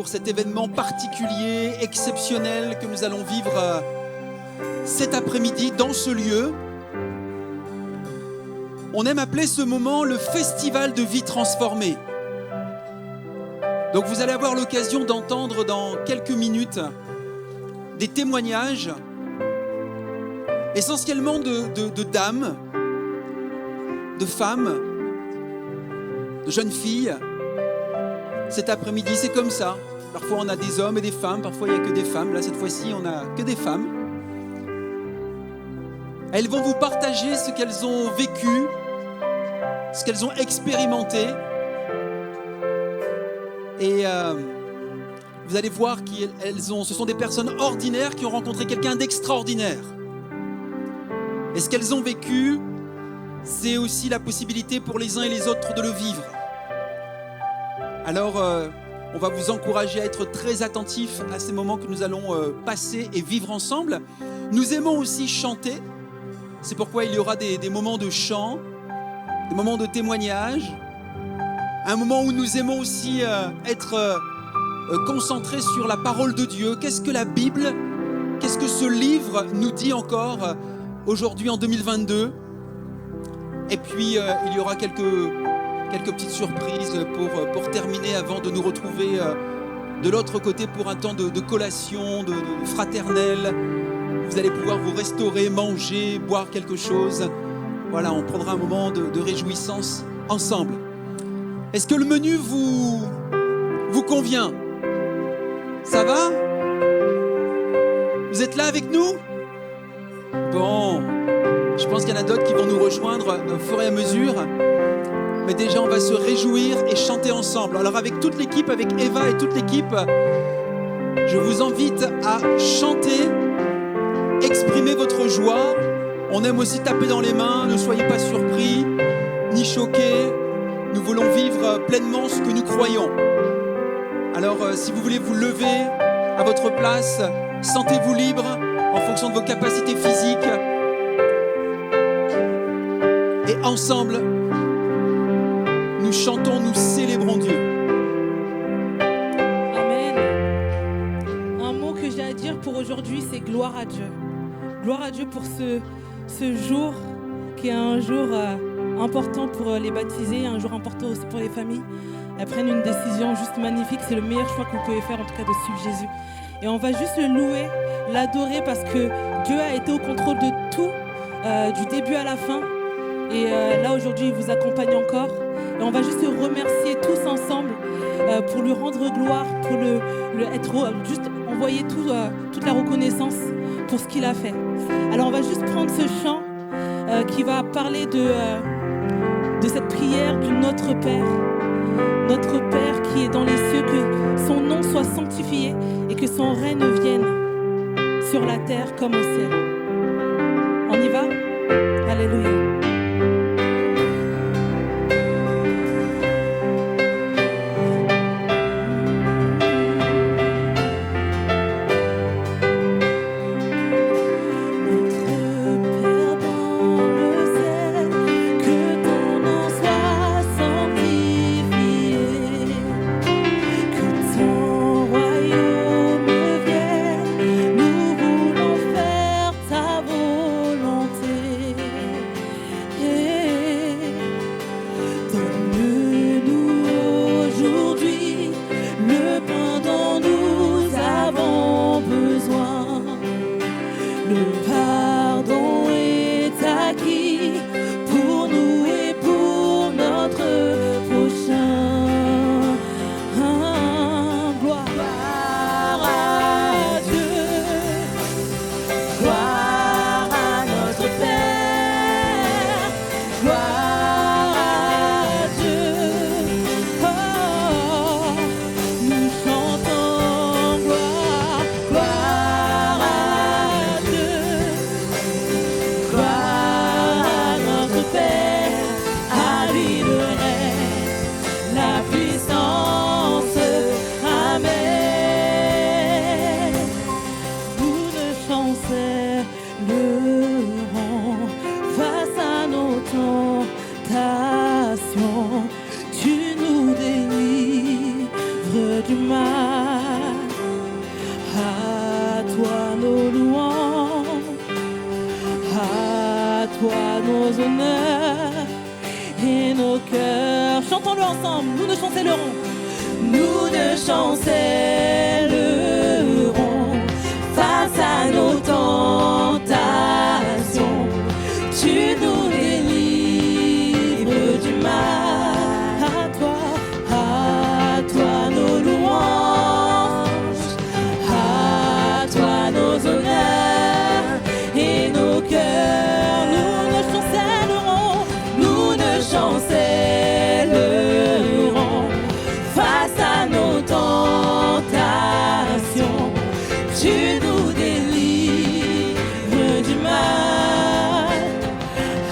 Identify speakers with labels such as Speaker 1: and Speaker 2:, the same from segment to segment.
Speaker 1: pour cet événement particulier, exceptionnel que nous allons vivre cet après-midi dans ce lieu. On aime appeler ce moment le festival de vie transformée. Donc vous allez avoir l'occasion d'entendre dans quelques minutes des témoignages essentiellement de dames, de femmes, de jeunes filles. Cet après-midi, c'est comme ça. Parfois, on a des hommes et des femmes. Parfois, il n'y a que des femmes. Là, cette fois-ci, on n'a que des femmes. Elles vont vous partager ce qu'elles ont vécu, ce qu'elles ont expérimenté. Et vous allez voir ce sont des personnes ordinaires qui ont rencontré quelqu'un d'extraordinaire. Et ce qu'elles ont vécu, c'est aussi la possibilité pour les uns et les autres de le vivre. Alors, on va vous encourager à être très attentifs à ces moments que nous allons passer et vivre ensemble. Nous aimons aussi chanter. C'est pourquoi il y aura des moments de chant, des moments de témoignage, un moment où nous aimons aussi être concentrés sur la parole de Dieu. Qu'est-ce que la Bible, qu'est-ce que ce livre nous dit encore aujourd'hui en 2022? Et puis, il y aura quelques petites surprises pour terminer avant de nous retrouver de l'autre côté pour un temps de collation, de fraternelle. Vous allez pouvoir vous restaurer, manger, boire quelque chose. Voilà, on prendra un moment de réjouissance ensemble. Est-ce que le menu vous convient? Ça va? Vous êtes là avec nous? Bon, je pense qu'il y en a d'autres qui vont nous rejoindre au fur et à mesure. Mais déjà, on va se réjouir et chanter ensemble. Alors avec toute l'équipe, avec Eva et toute l'équipe, je vous invite à chanter, exprimer votre joie. On aime aussi taper dans les mains, ne soyez pas surpris, ni choqués. Nous voulons vivre pleinement ce que nous croyons. Alors si vous voulez vous lever à votre place, sentez-vous libre en fonction de vos capacités physiques. Et ensemble, nous chantons, nous célébrons Dieu.
Speaker 2: Amen. Un mot que j'ai à dire pour aujourd'hui, c'est gloire à Dieu. Gloire à Dieu pour ce jour qui est un jour important pour les baptisés, un jour important aussi pour les familles. Elles prennent une décision juste magnifique. C'est le meilleur choix que vous pouvez faire, en tout cas de suivre Jésus. Et on va juste le louer, l'adorer parce que Dieu a été au contrôle de tout, du début à la fin. Et là aujourd'hui, il vous accompagne encore. Et on va juste le remercier tous ensemble pour lui rendre gloire, pour juste envoyer toute la reconnaissance pour ce qu'il a fait. Alors on va juste prendre ce chant qui va parler de cette prière du Notre Père. Notre Père qui est dans les cieux, que son nom soit sanctifié et que son règne vienne sur la terre comme au ciel. On y va? Alléluia.
Speaker 3: Ta
Speaker 2: toi nos honneurs et nos cœurs. Chantons-le ensemble, nous ne chancellerons. Nous ne chancellerons face à nos tentations. Tu nous délivres du mal. À toi nos louanges, à toi nos honneurs et nos cœurs. Nous ne chancellerons face à nos tentations. Tu nous délivres du mal.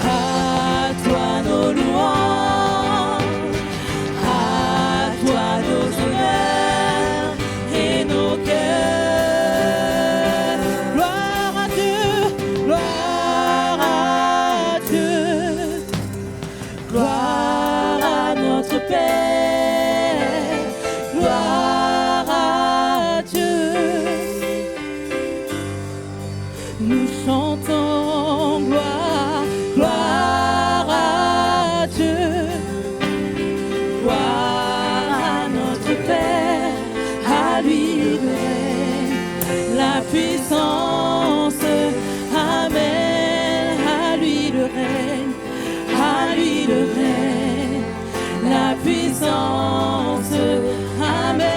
Speaker 2: À toi nos louanges, à toi nos honneurs et nos cœurs. Gloire à Dieu, gloire à Dieu, gloire à notre Père, gloire à Dieu. Nous chantons gloire, gloire à Dieu, gloire à notre Père, à lui le règne, la puissance, amen, à lui le règne, à lui le règne, la puissance, amen,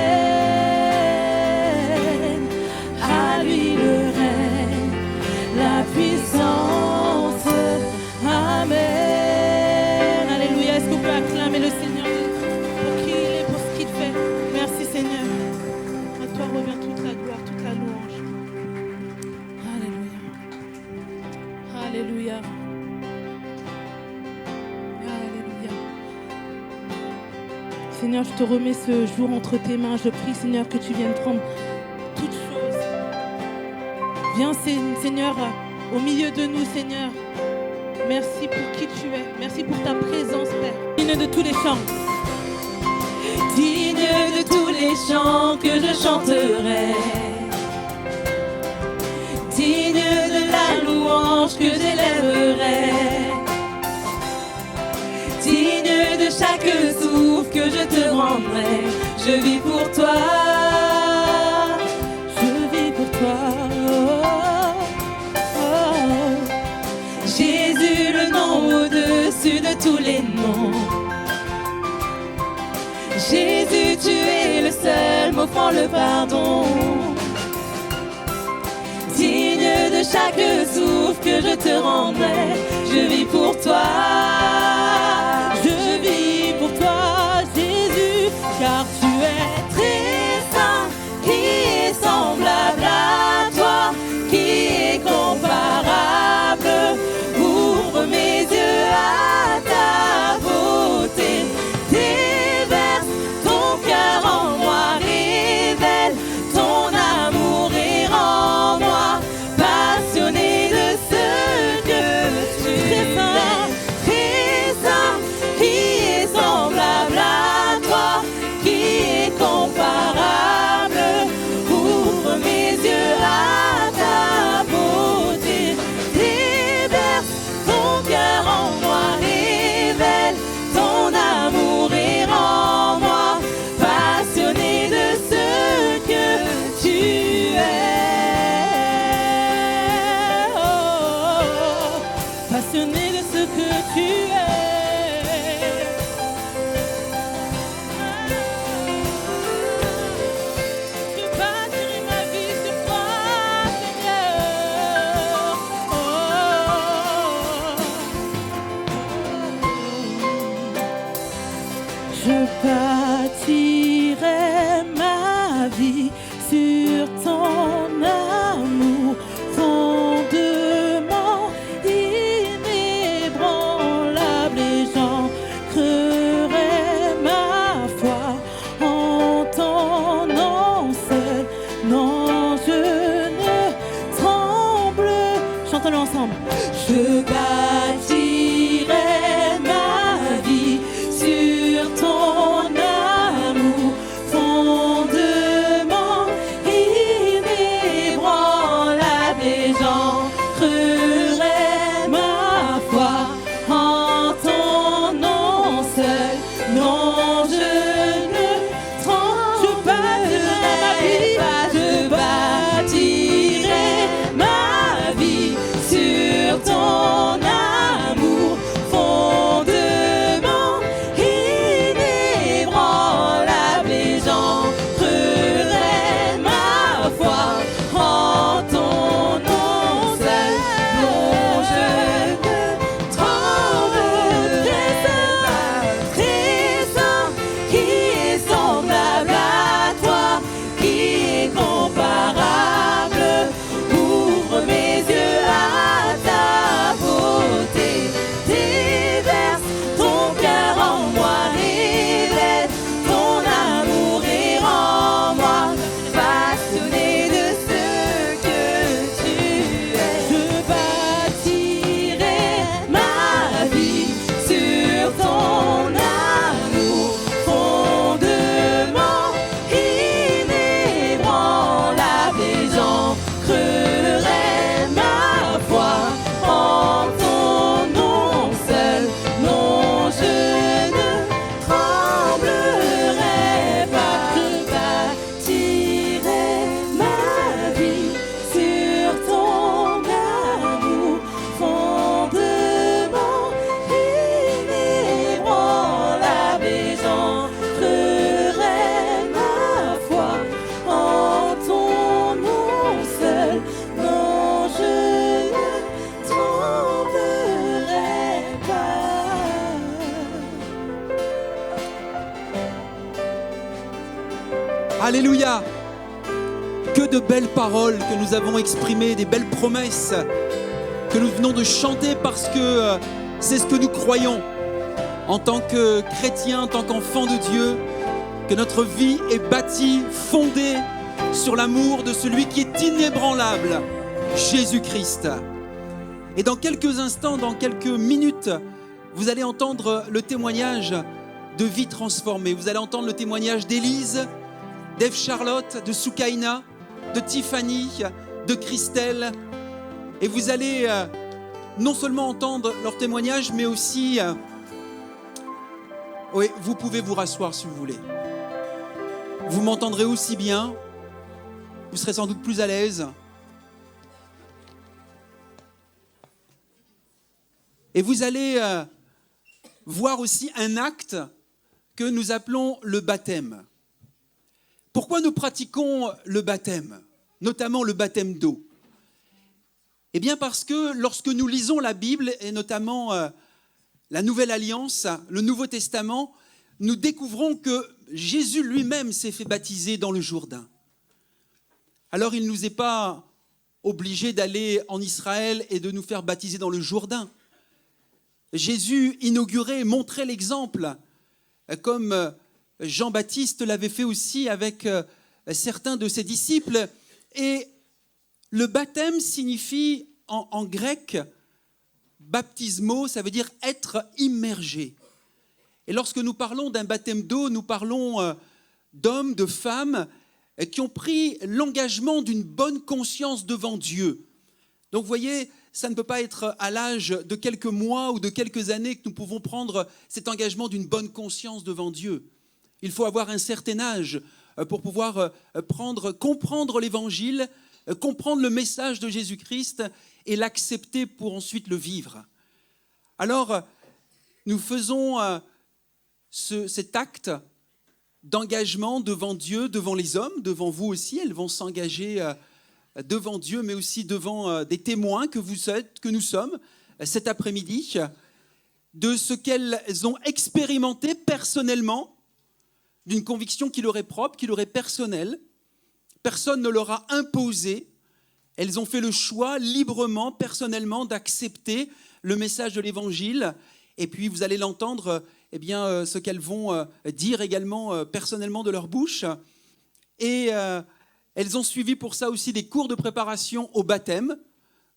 Speaker 2: à lui le règne, la puissance, amen. Alléluia, est-ce qu'on peut acclamer le Seigneur pour qui il est, pour ce qu'il fait? Merci Seigneur, à toi revient toute la gloire, toute la louange. Alléluia, alléluia. Alléluia. Seigneur, je te remets ce jour entre tes mains. Je prie, Seigneur, que tu viennes prendre toutes choses. Viens, Seigneur, au milieu de nous, Seigneur. Merci pour qui tu es. Merci pour ta présence, Père. Digne de tous les chants. Digne de tous les chants que je chanterai. Digne de la louange que j'élèverai. Digne de chaque souffle que je te rendrai. Je vis pour toi. Je vis pour toi. Jésus, le nom au-dessus de tous les noms. Jésus, tu es le seul m'offrant le pardon. Digne de chaque souffle que je te rendrai. Je vis pour toi. Je vis pour toi, Jésus, car tu es très saint, qui est semblable à toi, qui est comparable. Ouvre mes yeux à ta beauté, déverse ton cœur en moi, révèle ton amour et rends-moi passionné de ce que tu es. Très saint, qui est semblable à toi, qui est comparable. Ouvre mes yeux à ta beauté, déverse ton cœur en moi, révèle ton amour et rends-moi passionné de ce que tu es. Oh, passionné de ce que tu es. Je bâtirai ma vie sur toi, Seigneur. Oh. Je bâtirai ma vie sur ton amour, fondement inébranlable, et j'ancrerai ma foi en ton nom seul. Non, je ne tremble. Chantons-le ensemble. Je bâtirai ma vie sur ton amour, fondement inébranlable, et j'ancrerai ma
Speaker 1: Alléluia. Que de belles paroles que nous avons exprimées, des belles promesses que nous venons de chanter parce que c'est ce que nous croyons en tant que chrétiens, en tant qu'enfants de Dieu, que notre vie est bâtie, fondée sur l'amour de celui qui est inébranlable, Jésus-Christ. Et dans quelques instants, dans quelques minutes, vous allez entendre le témoignage de vie transformée. Vous allez entendre le témoignage d'Élise, d'Ève-Charlotte, de Soukaina, de Tiffany, de Christelle. Et vous allez non seulement entendre leur témoignage, mais aussi... oui, vous pouvez vous rasseoir si vous voulez. Vous m'entendrez aussi bien. Vous serez sans doute plus à l'aise. Et vous allez voir aussi un acte que nous appelons le baptême. Pourquoi nous pratiquons le baptême, notamment le baptême d'eau? Eh bien parce que lorsque nous lisons la Bible, et notamment la Nouvelle Alliance, le Nouveau Testament, nous découvrons que Jésus lui-même s'est fait baptiser dans le Jourdain. Alors il ne nous est pas obligé d'aller en Israël et de nous faire baptiser dans le Jourdain. Jésus inaugurait, montrait l'exemple, comme Jean-Baptiste l'avait fait aussi avec certains de ses disciples. Et le baptême signifie en grec, baptismo, ça veut dire être immergé. Et lorsque nous parlons d'un baptême d'eau, nous parlons d'hommes, de femmes qui ont pris l'engagement d'une bonne conscience devant Dieu. Donc vous voyez, ça ne peut pas être à l'âge de quelques mois ou de quelques années que nous pouvons prendre cet engagement d'une bonne conscience devant Dieu. Il faut avoir un certain âge pour pouvoir comprendre l'Évangile, comprendre le message de Jésus-Christ et l'accepter pour ensuite le vivre. Alors, nous faisons cet acte d'engagement devant Dieu, devant les hommes, devant vous aussi. Elles vont s'engager devant Dieu, mais aussi devant des témoins que vous êtes, que nous sommes cet après-midi, de ce qu'elles ont expérimenté personnellement, d'une conviction qui leur est propre, qui leur est personnelle. Personne ne leur a imposé. Elles ont fait le choix librement, personnellement, d'accepter le message de l'Évangile. Et puis, vous allez l'entendre, ce qu'elles vont dire également personnellement de leur bouche. Et elles ont suivi pour ça aussi des cours de préparation au baptême.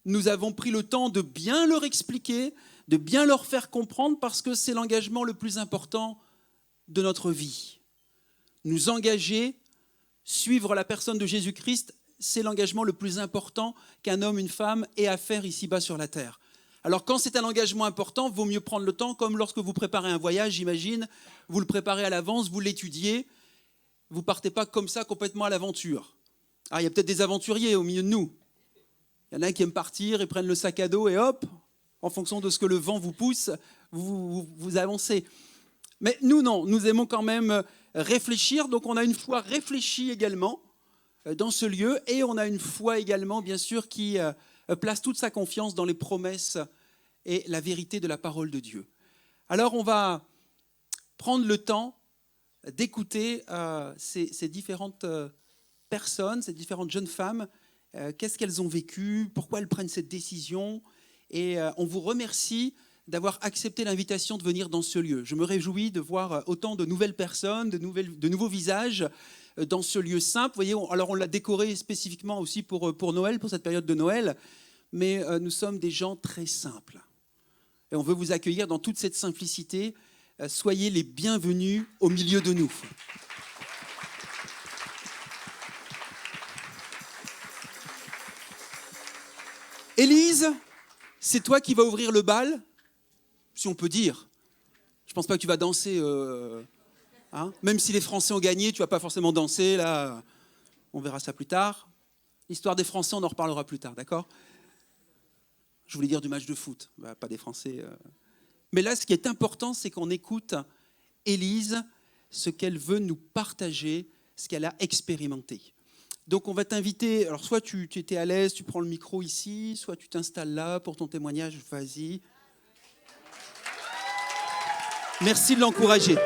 Speaker 1: Nous avons pris le temps de bien leur expliquer, de bien leur faire comprendre, parce que c'est l'engagement le plus important de notre vie. Nous engager, suivre la personne de Jésus-Christ, c'est l'engagement le plus important qu'un homme, une femme ait à faire ici-bas sur la terre. Alors quand c'est un engagement important, il vaut mieux prendre le temps, comme lorsque vous préparez un voyage, j'imagine, vous le préparez à l'avance, vous l'étudiez, vous ne partez pas comme ça complètement à l'aventure. Ah, il y a peut-être des aventuriers au milieu de nous. Il y en a qui aiment partir et prennent le sac à dos et hop, en fonction de ce que le vent vous pousse, vous avancez. Mais nous, non, nous aimons quand même réfléchir, donc on a une foi réfléchie également dans ce lieu, et on a une foi également, bien sûr, qui place toute sa confiance dans les promesses et la vérité de la parole de Dieu. Alors on va prendre le temps d'écouter ces différentes personnes, ces différentes jeunes femmes, qu'est-ce qu'elles ont vécu, pourquoi elles prennent cette décision, et on vous remercie d'avoir accepté l'invitation de venir dans ce lieu. Je me réjouis de voir autant de nouvelles personnes, de nouveaux visages dans ce lieu simple. Vous voyez, alors on l'a décoré spécifiquement aussi pour Noël, pour cette période de Noël, mais nous sommes des gens très simples. Et on veut vous accueillir dans toute cette simplicité. Soyez les bienvenus au milieu de nous. Élise, c'est toi qui vas ouvrir le bal, si on peut dire. Je ne pense pas que tu vas danser. Même si les Français ont gagné, tu ne vas pas forcément danser. Là, on verra ça plus tard. L'histoire des Français, on en reparlera plus tard, d'accord? Je voulais dire du match de foot, pas des Français. Mais là, ce qui est important, c'est qu'on écoute Élise, ce qu'elle veut nous partager, ce qu'elle a expérimenté. Donc on va t'inviter, alors soit tu étais à l'aise, tu prends le micro ici, soit tu t'installes là pour ton témoignage, vas-y. Merci de l'encourager.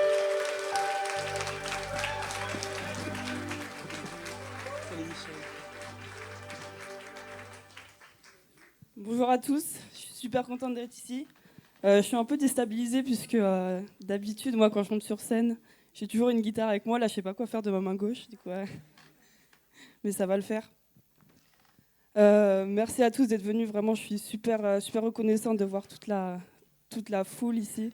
Speaker 3: Bonjour à tous, je suis super contente d'être ici. Je suis un peu déstabilisée puisque d'habitude, moi quand je monte sur scène, j'ai toujours une guitare avec moi. Là, je sais pas quoi faire de ma main gauche, du coup, mais ça va le faire. Merci à tous d'être venus. Vraiment, je suis super reconnaissante de voir toute la foule ici.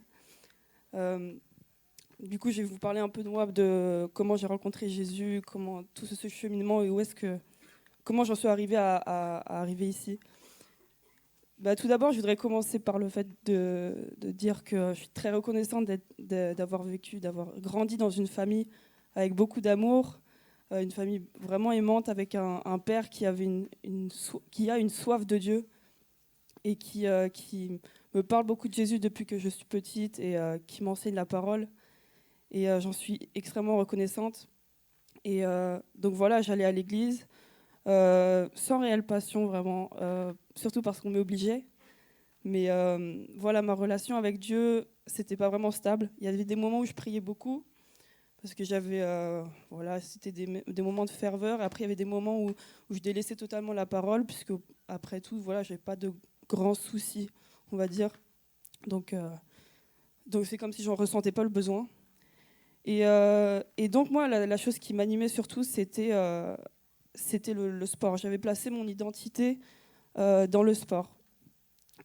Speaker 3: Du coup, je vais vous parler un peu de moi, de comment j'ai rencontré Jésus, comment tout ce cheminement et comment j'en suis arrivée à arriver ici. Tout d'abord, je voudrais commencer par le fait de dire que je suis très reconnaissante d'avoir d'avoir grandi dans une famille avec beaucoup d'amour, une famille vraiment aimante, avec un père qui avait qui a une soif de Dieu et qui me parle beaucoup de Jésus depuis que je suis petite et qui m'enseigne la parole. Et j'en suis extrêmement reconnaissante. Et donc voilà, j'allais à l'église sans réelle passion vraiment, surtout parce qu'on m'obligeait. Mais voilà, ma relation avec Dieu, c'était pas vraiment stable. Il y avait des moments où je priais beaucoup, parce que c'était des moments de ferveur. Et après, il y avait des moments où je délaissais totalement la parole, puisque après tout, voilà, j'avais pas de grands soucis, on va dire. Donc c'est comme si j'en ressentais pas le besoin. Et donc moi, la chose qui m'animait surtout, c'était le sport. J'avais placé mon identité dans le sport.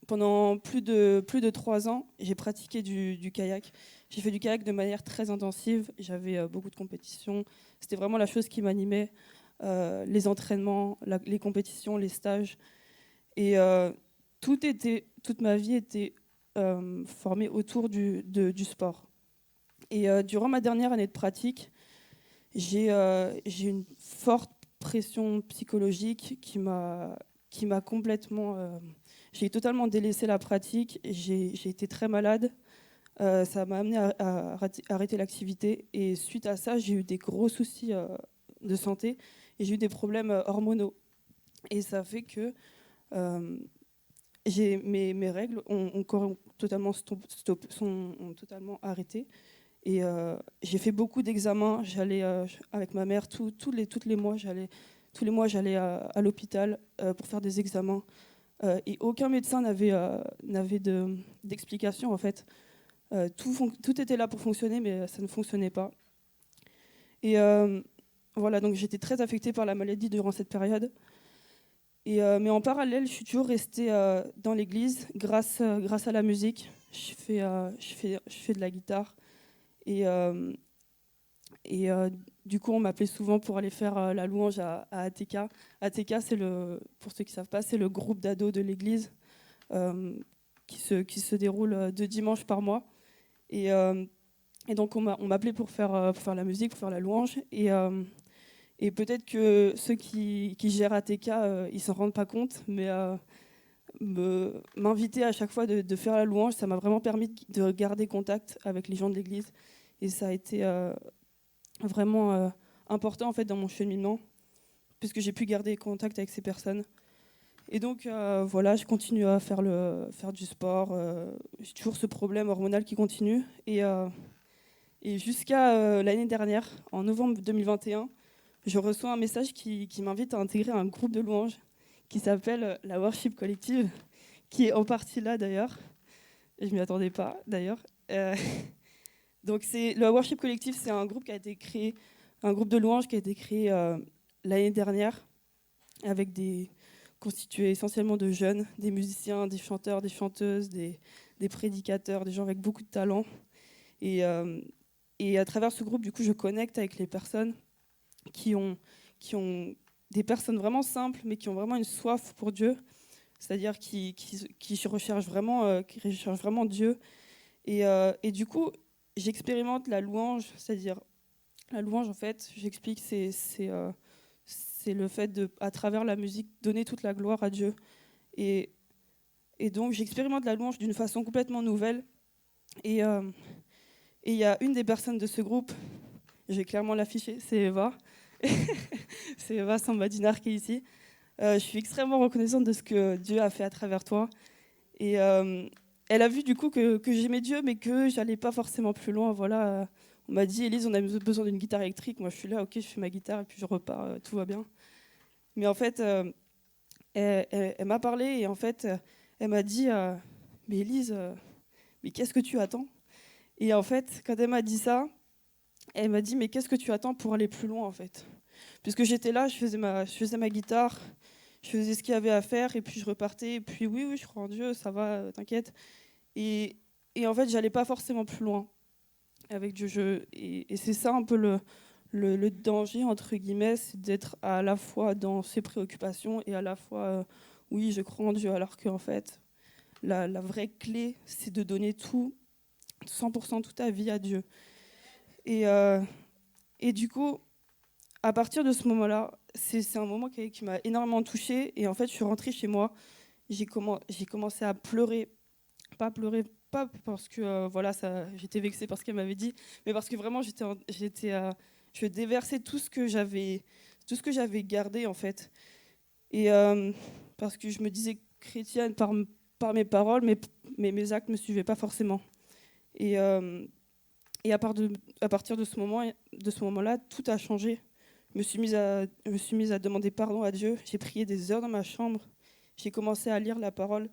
Speaker 3: Pendant plus de 3 ans, j'ai pratiqué du kayak. J'ai fait du kayak de manière très intensive. J'avais beaucoup de compétitions. C'était vraiment la chose qui m'animait. Les entraînements, les compétitions, les stages. Et toute ma vie était formée autour du sport. Et durant ma dernière année de pratique, j'ai une forte pression psychologique qui m'a complètement... j'ai totalement délaissé la pratique, j'ai été très malade, ça m'a amené à arrêter l'activité. Et suite à ça, j'ai eu des gros soucis de santé et j'ai eu des problèmes hormonaux. Et ça fait que mes règles ont totalement ont totalement arrêté. Et j'ai fait beaucoup d'examens. J'allais avec ma mère tous les mois, j'allais à l'hôpital pour faire des examens. Et aucun médecin n'avait d'explication en fait. Tout était là pour fonctionner, mais ça ne fonctionnait pas. Et voilà, donc j'étais très affectée par la maladie durant cette période. Mais en parallèle, je suis toujours restée dans l'église grâce à la musique. Je fais de la guitare. Et du coup, on m'appelait souvent pour aller faire la louange à ATK. ATK, pour ceux qui ne savent pas, c'est le groupe d'ados de l'église qui se déroule 2 dimanches par mois. Et donc, on m'appelait pour faire la musique, pour faire la louange. Et peut-être que ceux qui gèrent ATK, ils ne s'en rendent pas compte, mais m'inviter à chaque fois de faire la louange, ça m'a vraiment permis de garder contact avec les gens de l'église. Et ça a été vraiment important en fait dans mon cheminement, puisque j'ai pu garder contact avec ces personnes. Et donc voilà, je continue à faire du sport. J'ai toujours ce problème hormonal qui continue. Et jusqu'à l'année dernière, en novembre 2021, je reçois un message qui m'invite à intégrer un groupe de louanges qui s'appelle la Worship Collective, qui est en partie là d'ailleurs. Et je m'y attendais pas d'ailleurs. Donc le Worship Collective, c'est un groupe un groupe de louanges qui a été créé l'année dernière, constitué essentiellement de jeunes, des musiciens, des chanteurs, des chanteuses, des prédicateurs, des gens avec beaucoup de talent. Et à travers ce groupe, du coup, je connecte avec les personnes qui ont des personnes vraiment simples, mais qui ont vraiment une soif pour Dieu, c'est-à-dire qui recherchent vraiment Dieu. Et du coup, j'expérimente la louange, c'est-à-dire la louange, en fait, j'explique, c'est le fait de, à travers la musique, donner toute la gloire à Dieu. Et donc, j'expérimente la louange d'une façon complètement nouvelle. Et il y a une des personnes de ce groupe, je vais clairement l'afficher, c'est Eva. C'est Eva Sambadinar qui est ici. Je suis extrêmement reconnaissante de ce que Dieu a fait à travers toi. Et elle a vu du coup que j'aimais Dieu, mais que j'allais pas forcément plus loin. Voilà, on m'a dit, Élise, on a besoin d'une guitare électrique. Moi, je suis là, ok, je fais ma guitare et puis je repars, tout va bien. Mais en fait, elle m'a parlé et en fait, elle m'a dit mais Élise, mais qu'est-ce que tu attends? Et en fait, quand elle m'a dit ça, elle m'a dit mais qu'est-ce que tu attends pour aller plus loin en fait? Puisque j'étais là, je faisais ma guitare, je faisais ce qu'il y avait à faire et puis je repartais. Et puis oui, je crois en Dieu, ça va, t'inquiète. Et, et en fait, j'allais pas forcément plus loin avec Dieu. Et c'est ça un peu le danger, entre guillemets, c'est d'être à la fois dans ses préoccupations et à la fois, oui, je crois en Dieu, alors qu'en fait, la vraie clé, c'est de donner tout, 100% toute ta vie à Dieu. Et du coup, à partir de ce moment-là, c'est un moment qui m'a énormément touchée. Et en fait, je suis rentrée chez moi, j'ai commencé à pleurer. Pas parce que voilà, j'étais vexée par ce qu'elle m'avait dit, mais parce que vraiment, je déversais tout ce que j'avais gardé, en fait. Et parce que je me disais chrétienne par mes paroles, mais mes actes ne me suivaient pas forcément. Et à partir de ce moment-là, tout a changé. Je me suis mise à demander pardon à Dieu. J'ai prié des heures dans ma chambre. J'ai commencé à lire la parole.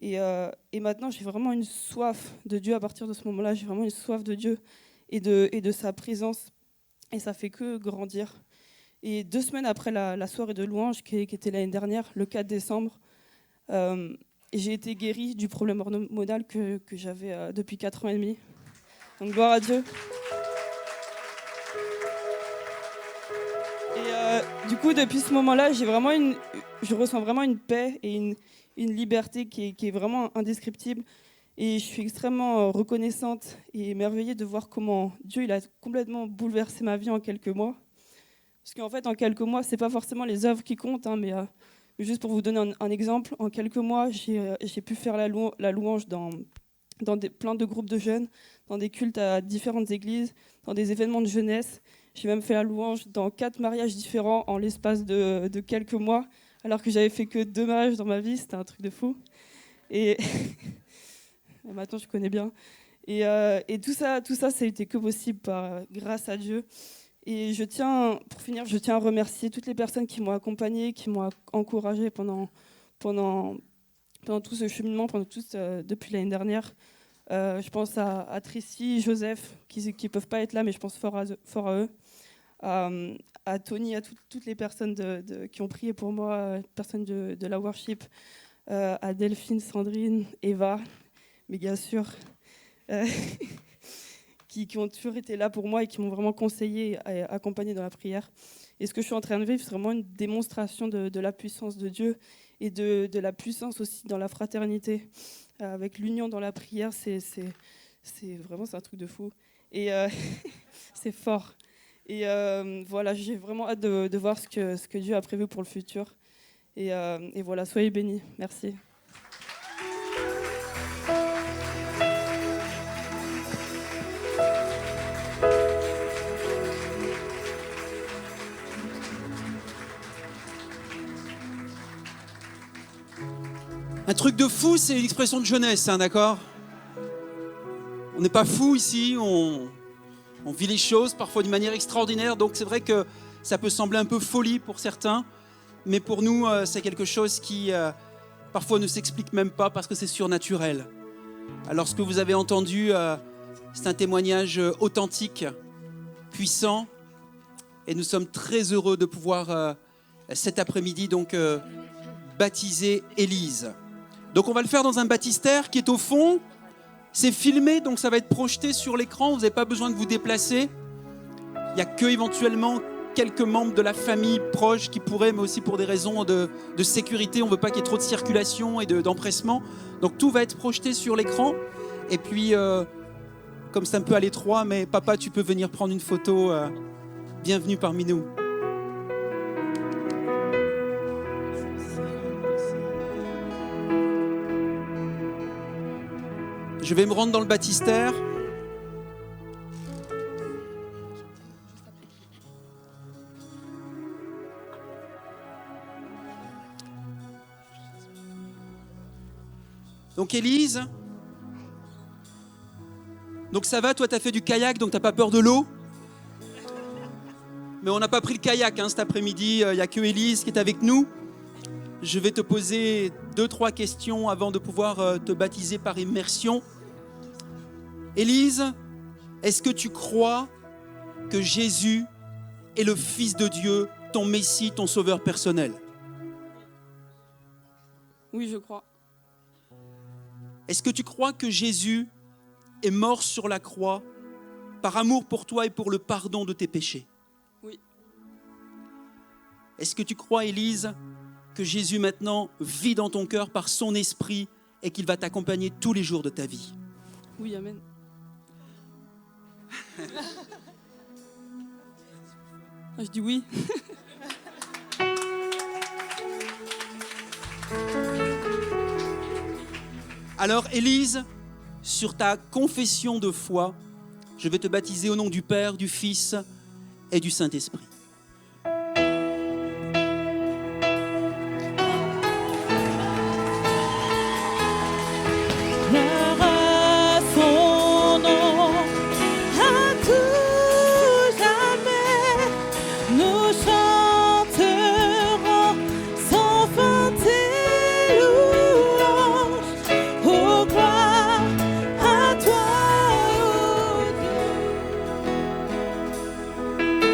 Speaker 3: Et maintenant, j'ai vraiment une soif de Dieu. À partir de ce moment-là, j'ai vraiment une soif de Dieu et de sa présence. Et ça fait que grandir. Et 2 semaines après la soirée de louange, qui était l'année dernière, le 4 décembre, j'ai été guérie du problème hormonal que j'avais depuis 4 ans et demi. Donc, gloire à Dieu. Et du coup, depuis ce moment-là, je ressens vraiment une paix et une liberté qui est vraiment indescriptible. Et je suis extrêmement reconnaissante et émerveillée de voir comment Dieu il a complètement bouleversé ma vie en quelques mois. Parce qu'en fait, en quelques mois, c'est pas forcément les œuvres qui comptent, hein, mais juste pour vous donner un exemple, en quelques mois, j'ai pu faire la louange dans plein de groupes de jeunes, dans des cultes à différentes églises, dans des événements de jeunesse. J'ai même fait la louange dans 4 mariages différents en l'espace de quelques mois, alors que j'avais fait que 2 mariages dans ma vie. C'était un truc de fou. Et maintenant, je connais bien. Et tout ça, ça a été que possible grâce à Dieu. Et pour finir, je tiens à remercier toutes les personnes qui m'ont accompagnée, qui m'ont encouragée pendant tout ce cheminement, depuis l'année dernière. Je pense à Tracy, Joseph, qui ne peuvent pas être là, mais je pense fort à eux. À Tony, à toutes les personnes qui ont prié pour moi, personnes de la worship, à Delphine, Sandrine, Eva, méga sûre, qui ont toujours été là pour moi et qui m'ont vraiment conseillé et accompagné dans la prière. Et ce que je suis en train de vivre, c'est vraiment une démonstration de la puissance de Dieu et de la puissance aussi dans la fraternité. Avec l'union dans la prière, c'est un truc de fou. Et c'est fort. Et voilà, j'ai vraiment hâte de voir ce que Dieu a prévu pour le futur. Et voilà, soyez bénis. Merci.
Speaker 1: Un truc de fou, c'est une expression de jeunesse, hein, d'accord? On n'est pas fou ici, on vit les choses parfois d'une manière extraordinaire, donc c'est vrai que ça peut sembler un peu folie pour certains, mais pour nous, c'est quelque chose qui parfois ne s'explique même pas parce que c'est surnaturel. Alors ce que vous avez entendu, c'est un témoignage authentique, puissant, et nous sommes très heureux de pouvoir cet après-midi donc baptiser Élise. Donc on va le faire dans un baptistère qui est au fond. C'est filmé, donc ça va être projeté sur l'écran. Vous n'avez pas besoin de vous déplacer. Il n'y a que éventuellement quelques membres de la famille proches qui pourraient, mais aussi pour des raisons de sécurité. On ne veut pas qu'il y ait trop de circulation et d'empressement. Donc tout va être projeté sur l'écran. Et puis, comme c'est un peu à l'étroit, mais papa, tu peux venir prendre une photo. Bienvenue parmi nous. Je vais me rendre dans le baptistère. Donc Élise, donc ça va, toi tu as fait du kayak, donc tu n'as pas peur de l'eau. Mais on n'a pas pris le kayak cet après-midi, il n'y a que Élise qui est avec nous. Je vais te poser 2-3 questions avant de pouvoir te baptiser par immersion. Élise, est-ce que tu crois que Jésus est le Fils de Dieu, ton Messie, ton Sauveur personnel?
Speaker 3: Oui, je crois.
Speaker 1: Est-ce que tu crois que Jésus est mort sur la croix par amour pour toi et pour le pardon de tes péchés?
Speaker 3: Oui.
Speaker 1: Est-ce que tu crois, Élise, que Jésus maintenant vit dans ton cœur par son esprit et qu'il va t'accompagner tous les jours de ta vie?
Speaker 3: Oui, amen. Je dis oui.
Speaker 1: Alors, Élise, sur ta confession de foi, je vais te baptiser au nom du Père, du Fils et du Saint-Esprit.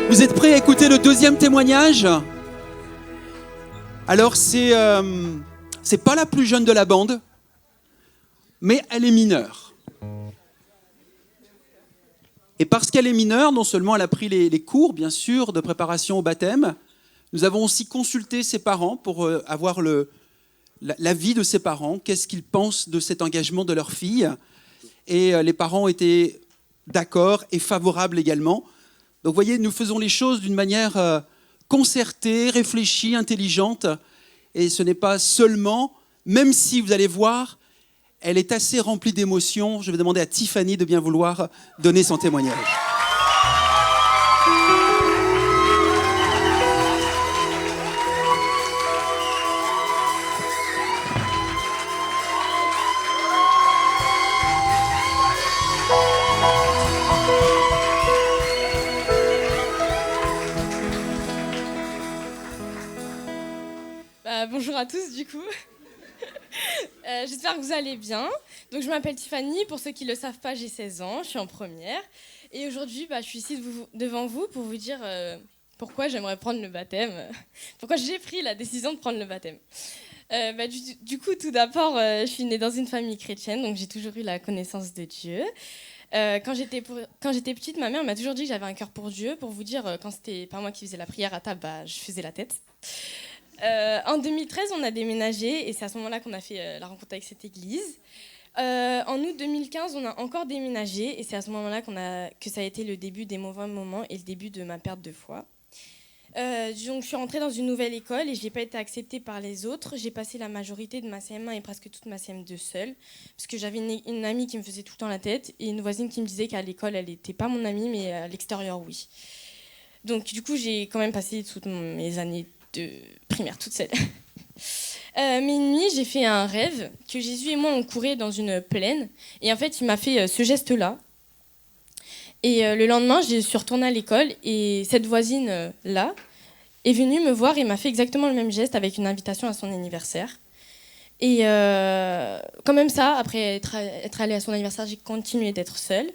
Speaker 1: Vous êtes prêts à écouter le deuxième témoignage? Alors, c'est pas la plus jeune de la bande, mais elle est mineure. Et parce qu'elle est mineure, non seulement elle a pris les cours, bien sûr, de préparation au baptême, nous avons aussi consulté ses parents pour avoir l'avis de ses parents, qu'est-ce qu'ils pensent de cet engagement de leur fille. Et les parents étaient d'accord et favorables également. Donc vous voyez, nous faisons les choses d'une manière concertée, réfléchie, intelligente. Et ce n'est pas seulement, même si vous allez voir, elle est assez remplie d'émotions. Je vais demander à Tiffany de bien vouloir donner son témoignage.
Speaker 4: Bonjour à tous du coup. J'espère que vous allez bien. Donc je m'appelle Tiffany, pour ceux qui ne le savent pas, j'ai 16 ans, je suis en première. Et aujourd'hui, je suis ici devant vous pour vous dire pourquoi j'aimerais prendre le baptême, pourquoi j'ai pris la décision de prendre le baptême. Du coup, tout d'abord, je suis née dans une famille chrétienne, donc j'ai toujours eu la connaissance de Dieu. Quand j'étais petite, ma mère m'a toujours dit que j'avais un cœur pour Dieu. Pour vous dire, quand c'était pas moi qui faisais la prière à table, je faisais la tête. En 2013, on a déménagé et c'est à ce moment-là qu'on a fait la rencontre avec cette église. En août 2015, on a encore déménagé et c'est à ce moment-là que ça a été le début des mauvais moments et le début de ma perte de foi. Donc, je suis rentrée dans une nouvelle école et je n'ai pas été acceptée par les autres. J'ai passé la majorité de ma CM1 et presque toute ma CM2 seule parce que j'avais une amie qui me faisait tout le temps la tête et une voisine qui me disait qu'à l'école, elle n'était pas mon amie, mais à l'extérieur, oui. Donc, du coup, j'ai quand même passé toutes mes années de primaire toute seule. Mais une nuit, j'ai fait un rêve que Jésus et moi, on courait dans une plaine. Et en fait, il m'a fait ce geste-là. Et le lendemain, je suis retournée à l'école. Et cette voisine-là est venue me voir et m'a fait exactement le même geste avec une invitation à son anniversaire. Et quand même ça, après être allée à son anniversaire, j'ai continué d'être seule.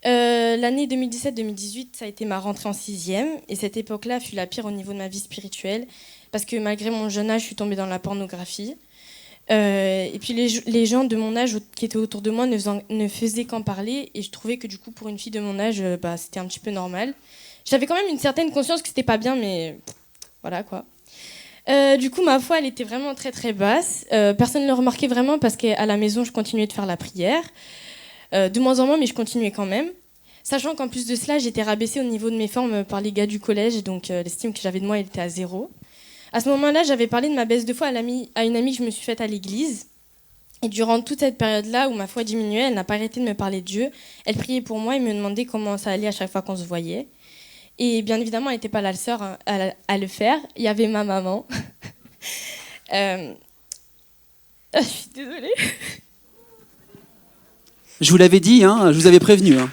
Speaker 4: L'année 2017-2018, ça a été ma rentrée en 6e. Et cette époque-là fut la pire au niveau de ma vie spirituelle. Parce que malgré mon jeune âge, je suis tombée dans la pornographie. Et puis les gens de mon âge qui étaient autour de moi ne faisaient qu'en parler. Et je trouvais que du coup, pour une fille de mon âge, c'était un petit peu normal. J'avais quand même une certaine conscience que c'était pas bien, mais voilà quoi. Du coup, ma foi, elle était vraiment très très basse. Personne ne le remarquait vraiment parce qu'à la maison, je continuais de faire la prière. De moins en moins, mais je continuais quand même. Sachant qu'en plus de cela, j'étais rabaissée au niveau de mes formes par les gars du collège, donc l'estime que j'avais de moi, elle était à 0. À ce moment-là, j'avais parlé de ma baisse de foi à une amie que je me suis faite à l'église. Et durant toute cette période-là où ma foi diminuait, elle n'a pas arrêté de me parler de Dieu. Elle priait pour moi et me demandait comment ça allait à chaque fois qu'on se voyait. Et bien évidemment, elle n'était pas la seule à le faire. Il y avait ma maman. Je suis désolée.
Speaker 1: Je vous l'avais dit, hein, je vous avais prévenu. Hein.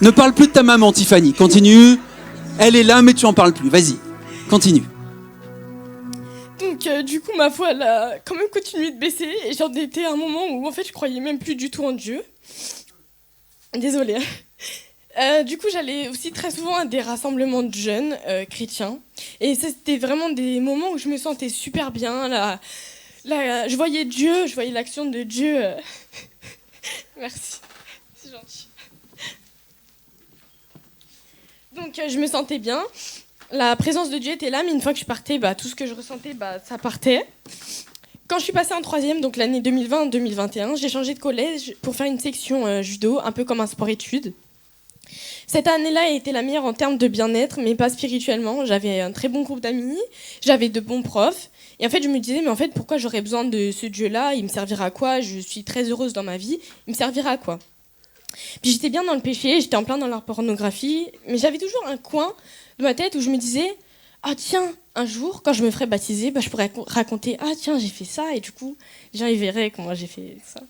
Speaker 1: Ne parle plus de ta maman, Tiffany. Continue. Elle est là, mais tu en parles plus. Vas-y, continue.
Speaker 4: Donc, du coup, ma foi, elle a quand même continué de baisser. Et j'en étais à un moment où, en fait, je croyais même plus du tout en Dieu. Désolée. Du coup, j'allais aussi très souvent à des rassemblements de jeunes chrétiens. Et ça, c'était vraiment des moments où je me sentais super bien. Là, je voyais Dieu, je voyais l'action de Dieu. Merci, c'est gentil. Donc, je me sentais bien. La présence de Dieu était là, mais une fois que je partais, tout ce que je ressentais, ça partait. Quand je suis passée en troisième, donc l'année 2020-2021, j'ai changé de collège pour faire une section judo, un peu comme un sport-études. Cette année-là a été la meilleure en termes de bien-être, mais pas spirituellement. J'avais un très bon groupe d'amis, j'avais de bons profs. Et en fait, je me disais, mais en fait, pourquoi j'aurais besoin de ce Dieu-là? Il me servira à quoi? Je suis très heureuse dans ma vie. Il me servira à quoi? Puis j'étais bien dans le péché, j'étais en plein dans la pornographie, mais j'avais toujours un coin de ma tête où je me disais, ah tiens, un jour, quand je me ferais baptiser, je pourrais raconter, ah tiens, j'ai fait ça, et du coup, les gens ils verraient comment j'ai fait ça.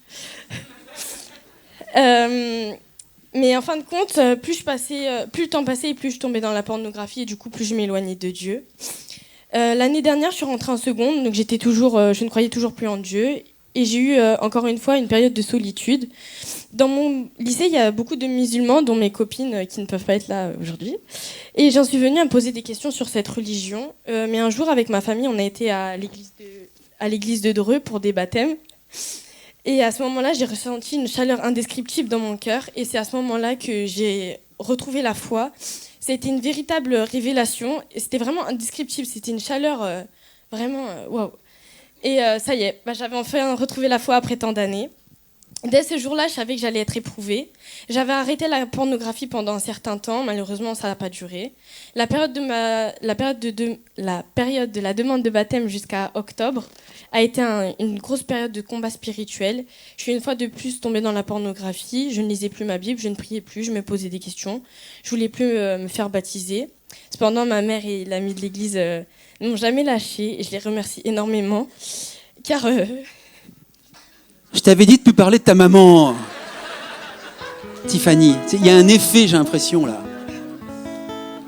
Speaker 4: Mais en fin de compte, plus le temps passait, plus je tombais dans la pornographie, et du coup, plus je m'éloignais de Dieu. L'année dernière, je suis rentrée en seconde, donc je ne croyais toujours plus en Dieu. Et j'ai eu, encore une fois, une période de solitude. Dans mon lycée, il y a beaucoup de musulmans, dont mes copines, qui ne peuvent pas être là aujourd'hui. Et j'en suis venue à me poser des questions sur cette religion. Mais un jour, avec ma famille, on a été à l'église de Dreux pour des baptêmes. Et à ce moment-là, j'ai ressenti une chaleur indescriptible dans mon cœur. Et c'est à ce moment-là que j'ai retrouvé la foi. C'était une véritable révélation. Et c'était vraiment indescriptible. C'était une chaleur vraiment waouh. Et ça y est, j'avais enfin retrouvé la foi après tant d'années. Dès ce jour-là, je savais que j'allais être éprouvée. J'avais arrêté la pornographie pendant un certain temps. Malheureusement, ça n'a pas duré. La période de la demande de baptême jusqu'à octobre a été une grosse période de combat spirituel. Je suis une fois de plus tombée dans la pornographie. Je ne lisais plus ma Bible, je ne priais plus, je me posais des questions. Je voulais plus me faire baptiser. Cependant, ma mère et l'ami de l'église n'ont jamais lâché et je les remercie énormément. Car...
Speaker 1: Je t'avais dit de ne plus parler de ta maman, Tiffany. Il y a un effet, j'ai l'impression, là.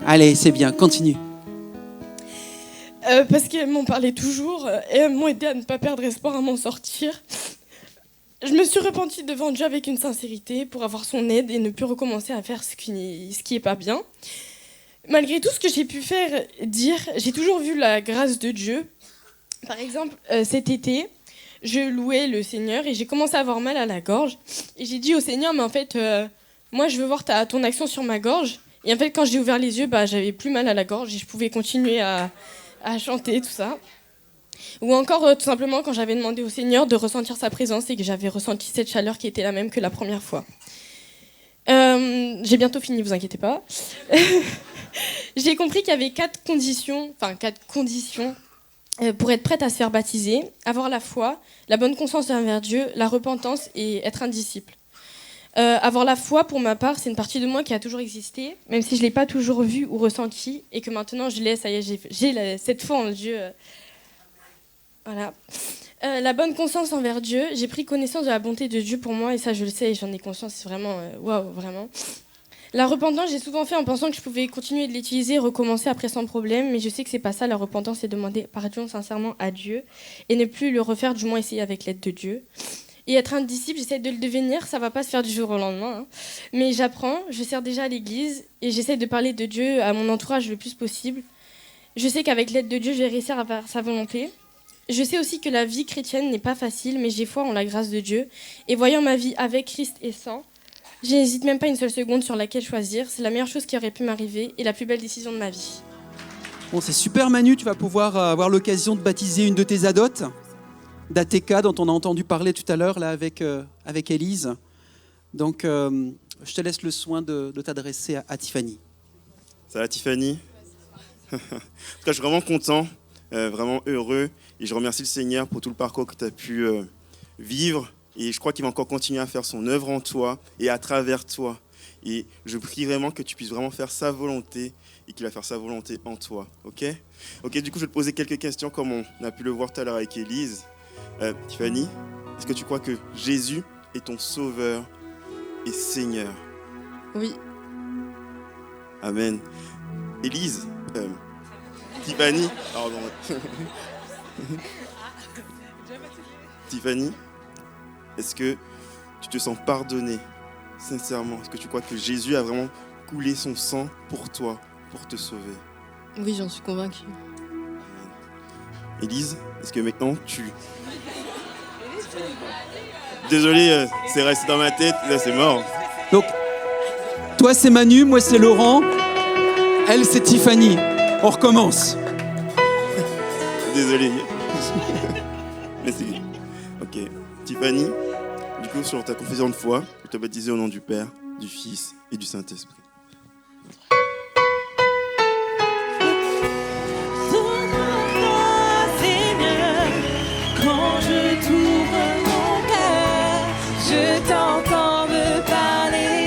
Speaker 1: Allez, c'est bien, continue.
Speaker 4: Parce qu'elles m'en parlaient toujours et elles m'ont aidé à ne pas perdre espoir à m'en sortir. Je me suis repentie devant Dieu avec une sincérité pour avoir son aide et ne plus recommencer à faire ce qui est pas bien. Malgré tout ce que j'ai pu dire, j'ai toujours vu la grâce de Dieu. Par exemple, cet été, je louais le Seigneur et j'ai commencé à avoir mal à la gorge. Et j'ai dit au Seigneur, mais en fait, moi je veux voir ton action sur ma gorge. Et en fait, quand j'ai ouvert les yeux, j'avais plus mal à la gorge et je pouvais continuer à chanter, tout ça. Ou encore, tout simplement, quand j'avais demandé au Seigneur de ressentir sa présence et que j'avais ressenti cette chaleur qui était la même que la première fois. J'ai bientôt fini, vous inquiétez pas. J'ai compris qu'il y avait 4 conditions pour être prête à se faire baptiser: avoir la foi, la bonne conscience envers Dieu, la repentance et être un disciple. Avoir la foi, pour ma part, c'est une partie de moi qui a toujours existé, même si je ne l'ai pas toujours vue ou ressentie, et que maintenant je l'ai, ça y est, j'ai cette foi en Dieu. Voilà. La bonne conscience envers Dieu, j'ai pris connaissance de la bonté de Dieu pour moi, et ça je le sais, et j'en ai conscience, c'est vraiment waouh, vraiment. La repentance, j'ai souvent fait en pensant que je pouvais continuer de l'utiliser et recommencer après sans problème, mais je sais que c'est pas ça. La repentance, c'est demander pardon sincèrement à Dieu et ne plus le refaire, du moins essayer avec l'aide de Dieu. Et être un disciple, j'essaie de le devenir, ça va pas se faire du jour au lendemain, hein. Mais j'apprends, je sers déjà à l'église et j'essaie de parler de Dieu à mon entourage le plus possible. Je sais qu'avec l'aide de Dieu, je vais réussir à faire sa volonté. Je sais aussi que la vie chrétienne n'est pas facile, mais j'ai foi en la grâce de Dieu. Et voyant ma vie avec Christ et sans, je n'hésite même pas une seule seconde sur laquelle choisir. C'est la meilleure chose qui aurait pu m'arriver et la plus belle décision de ma vie.
Speaker 1: Bon, c'est super, Manu, tu vas pouvoir avoir l'occasion de baptiser une de tes adotes, d'ATK, dont on a entendu parler tout à l'heure là avec Élise. Donc, je te laisse le soin de t'adresser à Tiffany.
Speaker 5: Ça va, Tiffany? En tout cas, je suis vraiment content, vraiment heureux. Et je remercie le Seigneur pour tout le parcours que tu as pu vivre. Et je crois qu'il va encore continuer à faire son œuvre en toi et à travers toi. Et je prie vraiment que tu puisses vraiment faire sa volonté et qu'il va faire sa volonté en toi. Ok, du coup, je vais te poser quelques questions comme on a pu le voir tout à l'heure avec Élise. Tiffany, est-ce que tu crois que Jésus est ton sauveur et Seigneur?
Speaker 3: Oui.
Speaker 5: Amen. Élise, Tiffany, pardon. Tiffany, est-ce que tu te sens pardonnée, sincèrement? Est-ce que tu crois que Jésus a vraiment coulé son sang pour toi, pour te sauver?
Speaker 6: Oui, j'en suis convaincue.
Speaker 5: Élise, est-ce que maintenant tu... Désolé, c'est resté dans ma tête, là c'est mort.
Speaker 1: Donc, toi c'est Manu, moi c'est Laurent, elle c'est Tiffany. On recommence.
Speaker 5: Désolé. Mais c'est... Ok. Tiffany, du coup, sur ta confession de foi, tu t'as baptisé au nom du Père, du Fils et du Saint-Esprit.
Speaker 2: Quand je t'ouvre mon cœur, je t'entends me parler.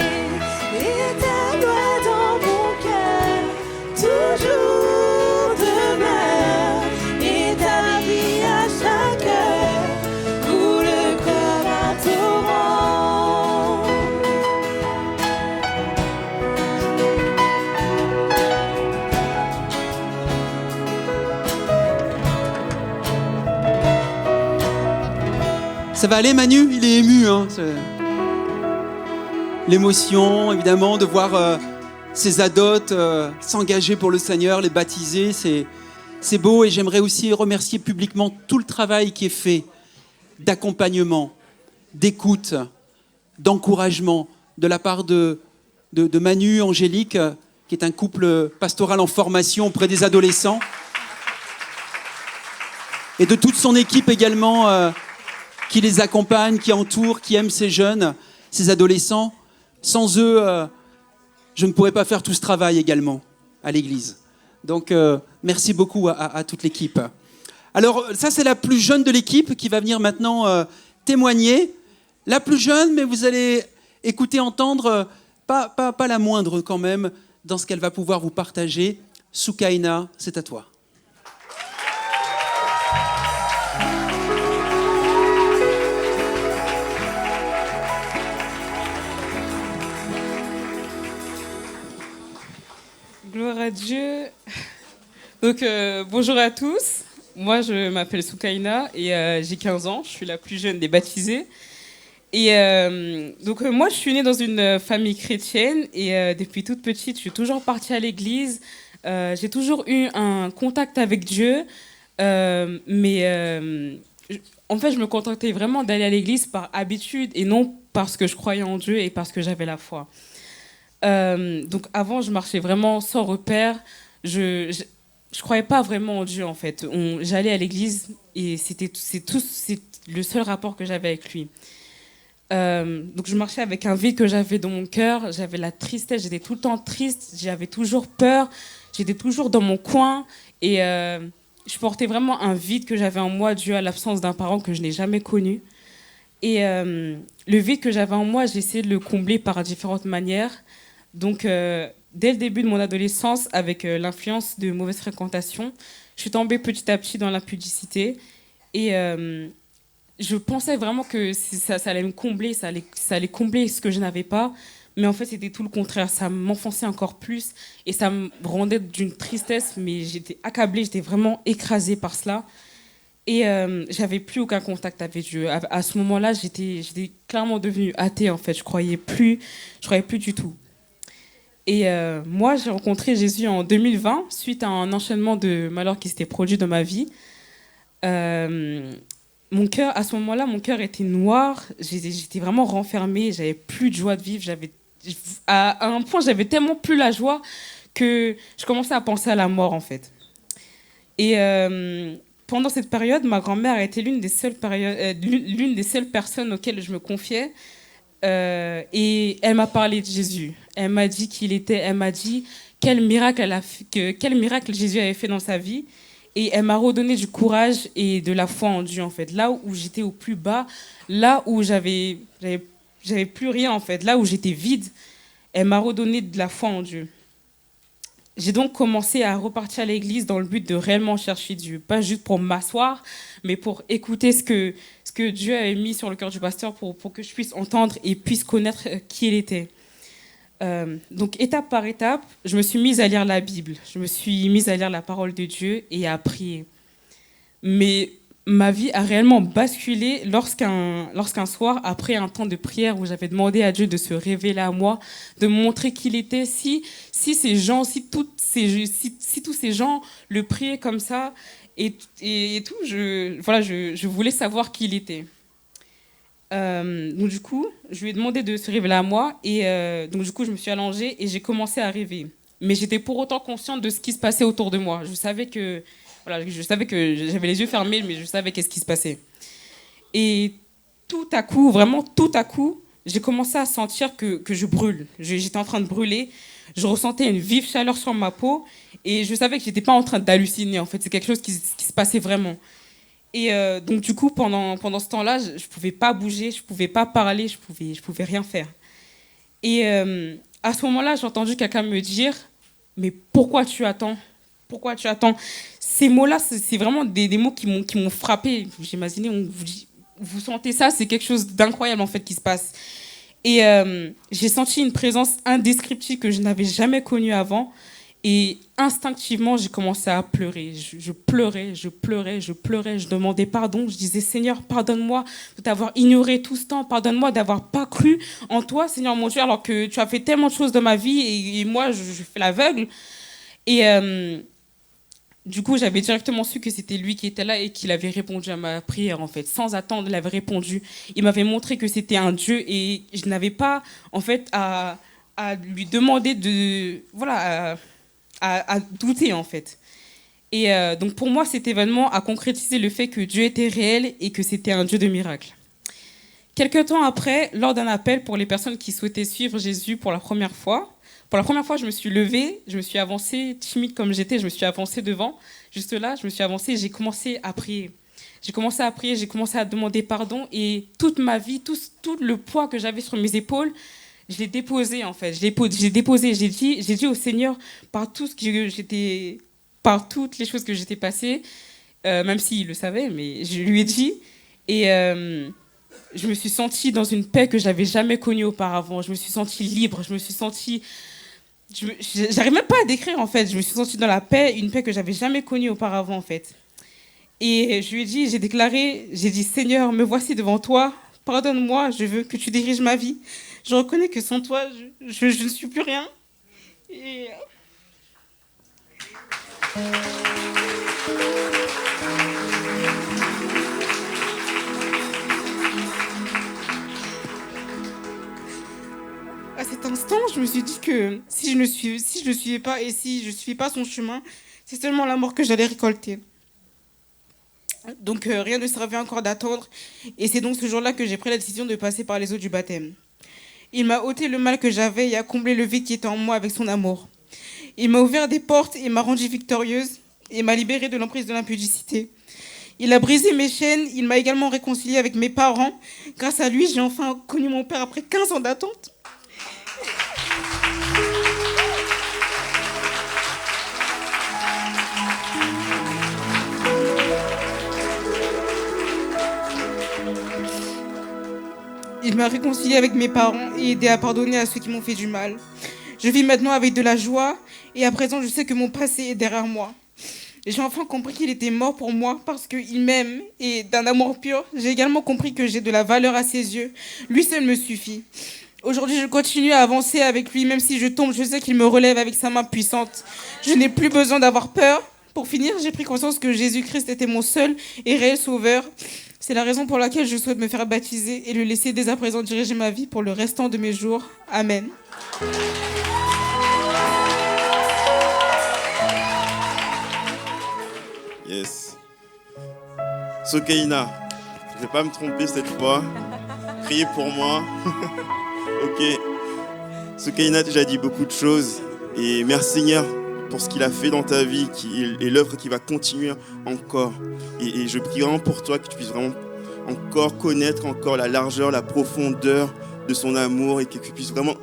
Speaker 2: Et ta loi dans mon cœur, toujours demeure. Et ta vie à chaque heure coule comme un torrent.
Speaker 1: Ça va aller Manu? Il est ému. Hein. L'émotion, évidemment, de voir ses adotes s'engager pour le Seigneur, les baptiser, c'est beau. Et j'aimerais aussi remercier publiquement tout le travail qui est fait d'accompagnement, d'écoute, d'encouragement de la part de Manu, Angélique, qui est un couple pastoral en formation auprès des adolescents. Et de toute son équipe également, qui les accompagne, qui entoure, qui aime ces jeunes, ces adolescents. Sans eux, je ne pourrais pas faire tout ce travail également à l'église. Donc, merci beaucoup à toute l'équipe. Alors, ça, c'est la plus jeune de l'équipe qui va venir maintenant témoigner. La plus jeune, mais vous allez écouter, entendre, pas la moindre quand même, dans ce qu'elle va pouvoir vous partager. Soukaina, c'est à toi.
Speaker 7: Gloire à Dieu. Donc, bonjour à tous. Moi, je m'appelle Soukaina et j'ai 15 ans. Je suis la plus jeune des baptisés. Et donc, moi, je suis née dans une famille chrétienne et depuis toute petite, je suis toujours partie à l'église. J'ai toujours eu un contact avec Dieu. En fait, je me contentais vraiment d'aller à l'église par habitude et non parce que je croyais en Dieu et parce que j'avais la foi. Donc avant, je marchais vraiment sans repère. Je croyais pas vraiment en Dieu en fait. J'allais à l'église et c'est le seul rapport que j'avais avec lui. Donc je marchais avec un vide que j'avais dans mon cœur. J'avais la tristesse, j'étais tout le temps triste. J'avais toujours peur. J'étais toujours dans mon coin et je portais vraiment un vide que j'avais en moi dû à l'absence d'un parent que je n'ai jamais connu. Et le vide que j'avais en moi, j'ai essayé de le combler par différentes manières. Donc, dès le début de mon adolescence, avec l'influence de mauvaises fréquentations, je suis tombée petit à petit dans l'impudicité. Et je pensais vraiment que ça allait me combler, ça allait combler ce que je n'avais pas. Mais en fait, c'était tout le contraire. Ça m'enfonçait encore plus et ça me rendait d'une tristesse. Mais j'étais accablée, j'étais vraiment écrasée par cela. Et j'avais plus aucun contact avec Dieu. À ce moment-là, j'étais clairement devenue athée, en fait. Je croyais plus du tout. Et moi, j'ai rencontré Jésus en 2020, suite à un enchaînement de malheurs qui s'était produit dans ma vie. Mon cœur, à ce moment-là, mon cœur était noir. J'étais vraiment renfermée. J'avais plus de joie de vivre. À un point, j'avais tellement plus la joie que je commençais à penser à la mort, en fait. Et pendant cette période, ma grand-mère a été l'une des seules personnes auxquelles je me confiais. Et elle m'a parlé de Jésus. Elle m'a dit elle m'a dit quel miracle Jésus avait fait dans sa vie. Et elle m'a redonné du courage et de la foi en Dieu, en fait. Là où j'étais au plus bas, là où j'avais plus rien, en fait. Là où j'étais vide, elle m'a redonné de la foi en Dieu. J'ai donc commencé à repartir à l'église dans le but de réellement chercher Dieu. Pas juste pour m'asseoir, mais pour écouter ce que Dieu avait mis sur le cœur du pasteur pour que je puisse entendre et puisse connaître qui il était. Donc, étape par étape, je me suis mise à lire la Bible. Je me suis mise à lire la parole de Dieu et à prier. Mais ma vie a réellement basculé lorsqu'un soir, après un temps de prière où j'avais demandé à Dieu de se révéler à moi, de me montrer qui il était, si ces gens, si tous ces gens le priaient comme ça et tout, je voulais savoir qui il était. Donc du coup, je lui ai demandé de se révéler à moi et donc du coup, je me suis allongée et j'ai commencé à rêver. Mais j'étais pour autant consciente de ce qui se passait autour de moi. Je savais que j'avais les yeux fermés, mais je savais qu'est-ce qui se passait. Et tout à coup, vraiment tout à coup, j'ai commencé à sentir que je brûle. J'étais en train de brûler. Je ressentais une vive chaleur sur ma peau et je savais que j'étais pas en train d'halluciner. En fait, c'est quelque chose qui se passait vraiment. Et donc du coup, pendant ce temps-là, je pouvais pas bouger, je pouvais pas parler, je pouvais rien faire. Et à ce moment-là, j'ai entendu quelqu'un me dire « Mais pourquoi tu attends ? Pourquoi tu attends ?» Ces mots-là, c'est vraiment des mots qui m'ont frappé. J'imagine, vous sentez ça, c'est quelque chose d'incroyable en fait qui se passe. Et j'ai senti une présence indescriptible que je n'avais jamais connue avant. Et instinctivement, j'ai commencé à pleurer. Je pleurais. Je demandais pardon. Je disais, Seigneur, pardonne-moi de t'avoir ignoré tout ce temps. Pardonne-moi d'avoir pas cru en toi, Seigneur mon Dieu, alors que tu as fait tellement de choses dans ma vie et moi, je fais l'aveugle. Et du coup, j'avais directement su que c'était lui qui était là et qu'il avait répondu à ma prière, en fait. Sans attendre, il avait répondu. Il m'avait montré que c'était un Dieu et je n'avais pas, en fait, à lui demander à douter, en fait. Et donc, pour moi, cet événement a concrétisé le fait que Dieu était réel et que c'était un Dieu de miracles. Quelque temps après, lors d'un appel pour les personnes qui souhaitaient suivre Jésus pour la première fois, je me suis levée, je me suis avancée, timide comme j'étais, je me suis avancée devant. Juste là, je me suis avancée et j'ai commencé à prier. J'ai commencé à demander pardon et toute ma vie, tout le poids que j'avais sur mes épaules, je l'ai déposé en fait. J'ai dit au Seigneur par toutes les choses que j'étais passée, même s'il le savait, mais je lui ai dit et je me suis sentie dans une paix que j'avais jamais connue auparavant. Je me suis sentie libre, j'arrive même pas à décrire en fait. Je me suis sentie dans la paix, une paix que j'avais jamais connue auparavant en fait. Et je lui ai dit, j'ai dit Seigneur, me voici devant toi. Pardonne-moi, je veux que tu diriges ma vie. Je reconnais que sans toi, je ne suis plus rien. Et à cet instant, je me suis dit que si je ne suivais pas et si je ne suivais pas son chemin, c'est seulement la mort que j'allais récolter. Donc rien ne servait encore d'attendre. Et c'est donc ce jour-là que j'ai pris la décision de passer par les eaux du baptême. Il m'a ôté le mal que j'avais et a comblé le vide qui était en moi avec son amour. Il m'a ouvert des portes et m'a rendue victorieuse et m'a libérée de l'emprise de l'impudicité. Il a brisé mes chaînes, il m'a également réconciliée avec mes parents. Grâce à lui, j'ai enfin connu mon père après 15 ans d'attente. Il m'a réconcilié avec mes parents et aidé à pardonner à ceux qui m'ont fait du mal. Je vis maintenant avec de la joie et à présent je sais que mon passé est derrière moi. J'ai enfin compris qu'il était mort pour moi parce qu'il m'aime et d'un amour pur. J'ai également compris que j'ai de la valeur à ses yeux. Lui seul me suffit. Aujourd'hui, je continue à avancer avec lui. Même si je tombe, je sais qu'il me relève avec sa main puissante. Je n'ai plus besoin d'avoir peur. Pour finir, j'ai pris conscience que Jésus-Christ était mon seul et réel sauveur. C'est la raison pour laquelle je souhaite me faire baptiser et le laisser dès à présent diriger ma vie pour le restant de mes jours. Amen.
Speaker 5: Yes. Sokeina, je ne vais pas me tromper cette fois. Priez pour moi. Ok. Sokeina a déjà dit beaucoup de choses. Et merci Seigneur pour ce qu'il a fait dans ta vie et l'œuvre qui va continuer encore. Et je prie vraiment pour toi que tu puisses vraiment encore connaître encore la largeur, la profondeur de son amour et que tu puisses vraiment,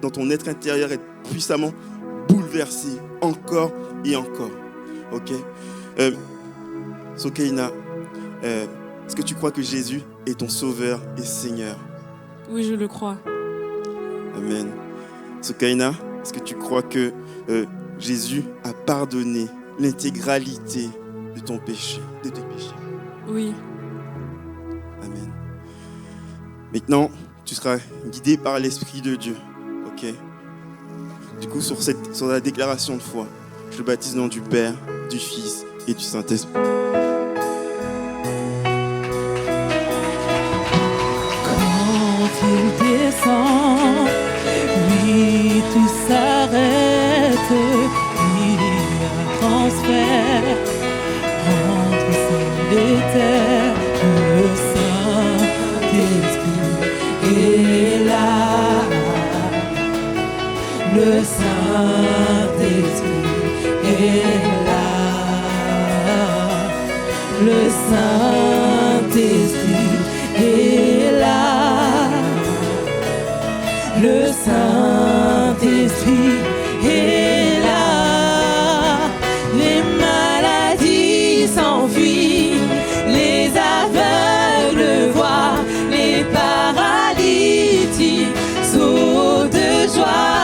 Speaker 5: dans ton être intérieur, être puissamment bouleversé encore et encore. Ok. Sokeina, est-ce que tu crois que Jésus est ton sauveur et Seigneur?
Speaker 7: oui, je le crois.
Speaker 5: Amen. Sokaina, est-ce que tu crois que Jésus a pardonné l'intégralité de ton péché, de tes péchés?
Speaker 2: Oui.
Speaker 5: Amen. Maintenant, tu seras guidé par l'Esprit de Dieu. Ok? Du coup, sur la déclaration de foi, je le baptise au nom du Père, du Fils et du Saint-Esprit.
Speaker 2: Quand il descend, oui, tout s'arrête. Il y a transfert entre ciel et terre. Le Saint-Esprit est là. Le Saint-Esprit est là. Le Saint-Esprit est là. Le Saint-Esprit est là. Les maladies s'enfuient, les aveugles voient, les paralytiques sautent de joie.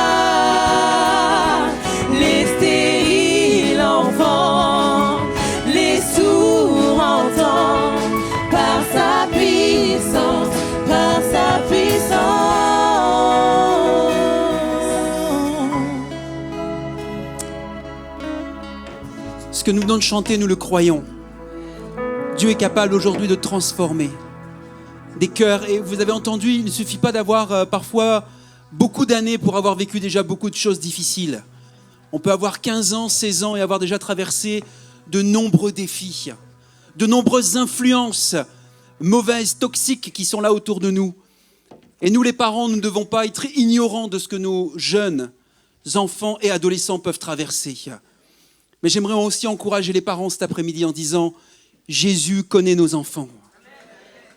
Speaker 2: Les stériles enfants, les sourds entendent par sa puissance, par sa puissance.
Speaker 1: Ce que nous venons de chanter, nous le croyons. Dieu est capable aujourd'hui de transformer des cœurs. Et vous avez entendu, il ne suffit pas d'avoir parfois beaucoup d'années pour avoir vécu déjà beaucoup de choses difficiles. On peut avoir 15 ans, 16 ans et avoir déjà traversé de nombreux défis, de nombreuses influences mauvaises, toxiques qui sont là autour de nous. Et nous, les parents, nous ne devons pas être ignorants de ce que nos jeunes enfants et adolescents peuvent traverser. Mais j'aimerais aussi encourager les parents cet après-midi en disant « Jésus connaît nos enfants,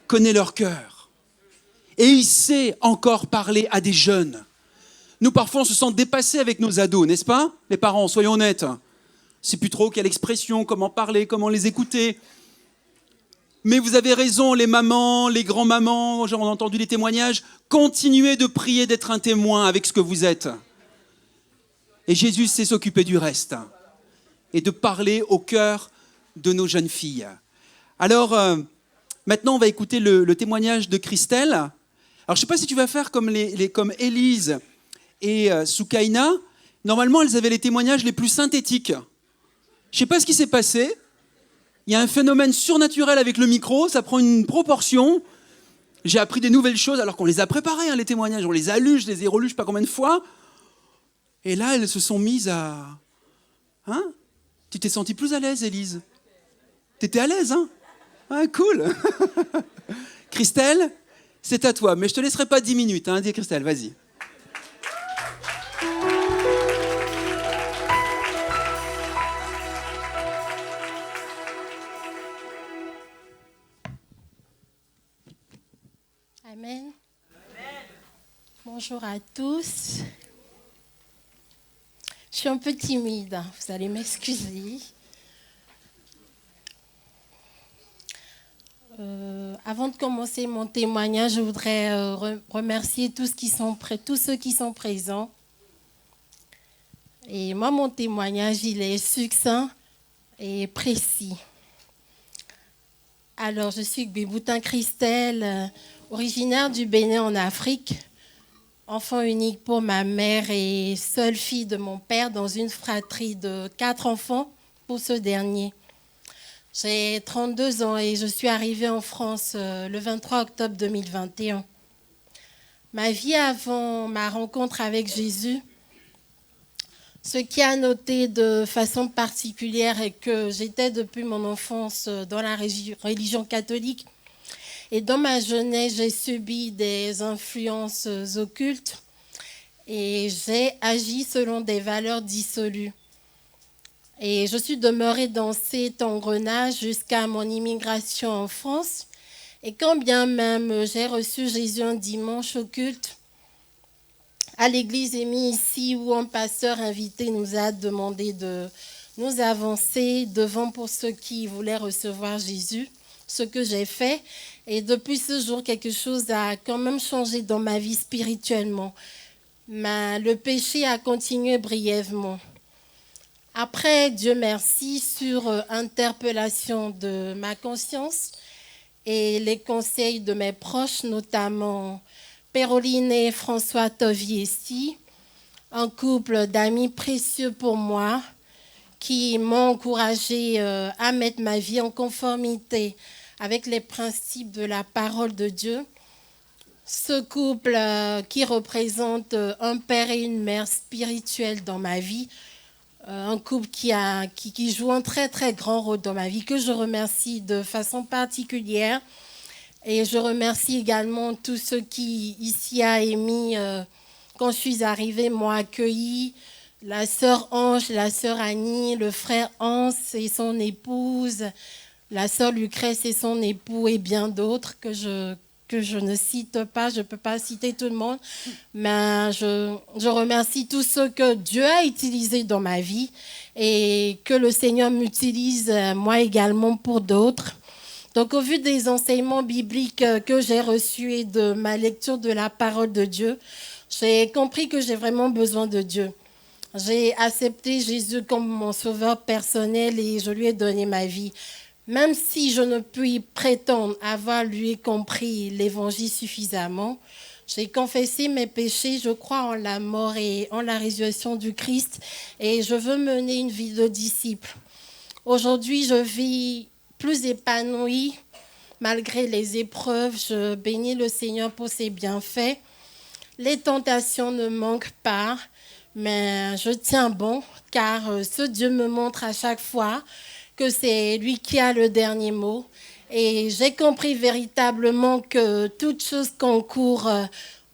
Speaker 1: connaît leur cœur. Et il sait encore parler à des jeunes. » Nous, parfois, on se sent dépassés avec nos ados, n'est-ce pas? Les parents, soyons honnêtes. C'est plus trop quelle expression, comment parler, comment les écouter. Mais vous avez raison, les mamans, les grands-mamans, on a entendu les témoignages, continuez de prier d'être un témoin avec ce que vous êtes. Et Jésus sait s'occuper du reste et de parler au cœur de nos jeunes filles. Alors, maintenant, on va écouter le témoignage de Christelle. Alors, je ne sais pas si tu vas faire comme Élise et Soukaina. Normalement, elles avaient les témoignages les plus synthétiques. Je ne sais pas ce qui s'est passé. Il y a un phénomène surnaturel avec le micro, ça prend une proportion. J'ai appris des nouvelles choses alors qu'on les a préparés, les témoignages. On les a lus, je les ai relus, je ne sais pas combien de fois. Et là, elles se sont mises à... Hein? Tu t'es sentie plus à l'aise, Élise? T'étais à l'aise, hein? Ah, cool. Christelle, c'est à toi. Mais je ne te laisserai pas 10 minutes. Dis Christelle, vas-y.
Speaker 8: Amen. Bonjour à tous. Je suis un peu timide, vous allez m'excuser. Avant de commencer mon témoignage, je voudrais remercier tous ceux qui sont présents. Et moi, mon témoignage, il est succinct et précis. Alors, je suis Gbéboutin Christelle, originaire du Bénin en Afrique, enfant unique pour ma mère et seule fille de mon père dans une fratrie de 4 enfants pour ce dernier. J'ai 32 ans et je suis arrivée en France le 23 octobre 2021. Ma vie avant ma rencontre avec Jésus, ce qui a noté de façon particulière est que j'étais depuis mon enfance dans la religion catholique. Et dans ma jeunesse, j'ai subi des influences occultes et j'ai agi selon des valeurs dissolues. Et je suis demeurée dans cet engrenage jusqu'à mon immigration en France. Et quand bien même j'ai reçu Jésus un dimanche au culte, à l'église émise ici, où un pasteur invité nous a demandé de nous avancer devant pour ceux qui voulaient recevoir Jésus, ce que j'ai fait. Et depuis ce jour, quelque chose a quand même changé dans ma vie spirituellement. mais le péché a continué brièvement. Après, Dieu merci, sur interpellation de ma conscience et les conseils de mes proches, notamment Péroline et François Toviesti, un couple d'amis précieux pour moi, qui m'ont encouragé à mettre ma vie en conformité avec les principes de la parole de Dieu. Ce couple qui représente un père et une mère spirituels dans ma vie, un couple qui joue un très très grand rôle dans ma vie, que je remercie de façon particulière. Et je remercie également tous ceux qui, ici à Émy, quand je suis arrivée, m'ont accueilli. La sœur Ange, la sœur Annie, le frère Hans et son épouse, la sœur Lucrèce et son époux et bien d'autres que je ne cite pas. Je ne peux pas citer tout le monde, mais je remercie tous ceux que Dieu a utilisés dans ma vie et que le Seigneur m'utilise moi également pour d'autres. Donc, au vu des enseignements bibliques que j'ai reçus et de ma lecture de la parole de Dieu, j'ai compris que j'ai vraiment besoin de Dieu. J'ai accepté Jésus comme mon sauveur personnel et je lui ai donné ma vie. Même si je ne puis prétendre avoir lui compris l'évangile suffisamment, j'ai confessé mes péchés, je crois en la mort et en la résurrection du Christ et je veux mener une vie de disciple. Aujourd'hui, je vis plus épanouie malgré les épreuves. Je bénis le Seigneur pour ses bienfaits. Les tentations ne manquent pas, mais je tiens bon car ce Dieu me montre à chaque fois que c'est lui qui a le dernier mot. Et j'ai compris véritablement que toute chose concourt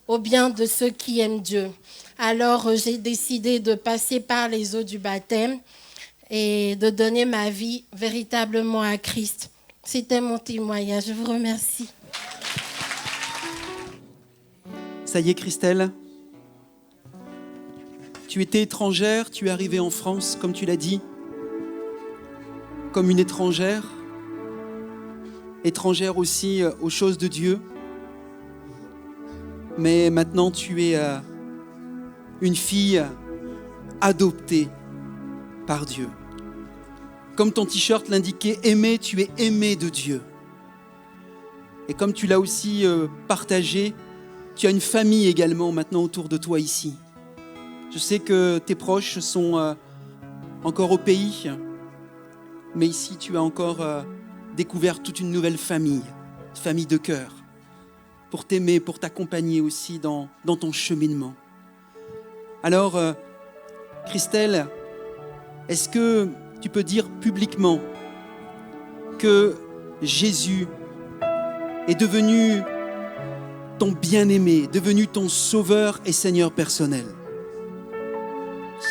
Speaker 8: au bien de ceux qui aiment Dieu. Alors j'ai décidé de passer par les eaux du baptême et de donner ma vie véritablement à Christ. C'était mon témoignage. Je vous remercie.
Speaker 1: Ça y est, Christelle, tu étais étrangère, tu es arrivée en France, comme tu l'as dit, comme une étrangère, étrangère aussi aux choses de Dieu. Mais maintenant, tu es une fille adoptée par Dieu. Comme ton t-shirt l'indiquait, aimé, tu es aimé de Dieu. Et comme tu l'as aussi partagé, tu as une famille également maintenant autour de toi ici. Je sais que tes proches sont encore au pays, mais ici tu as encore découvert toute une nouvelle famille de cœur, pour t'aimer, pour t'accompagner aussi dans ton cheminement. Alors, Christelle, est-ce que tu peux dire publiquement que Jésus est devenu ton bien-aimé, devenu ton sauveur et Seigneur personnel?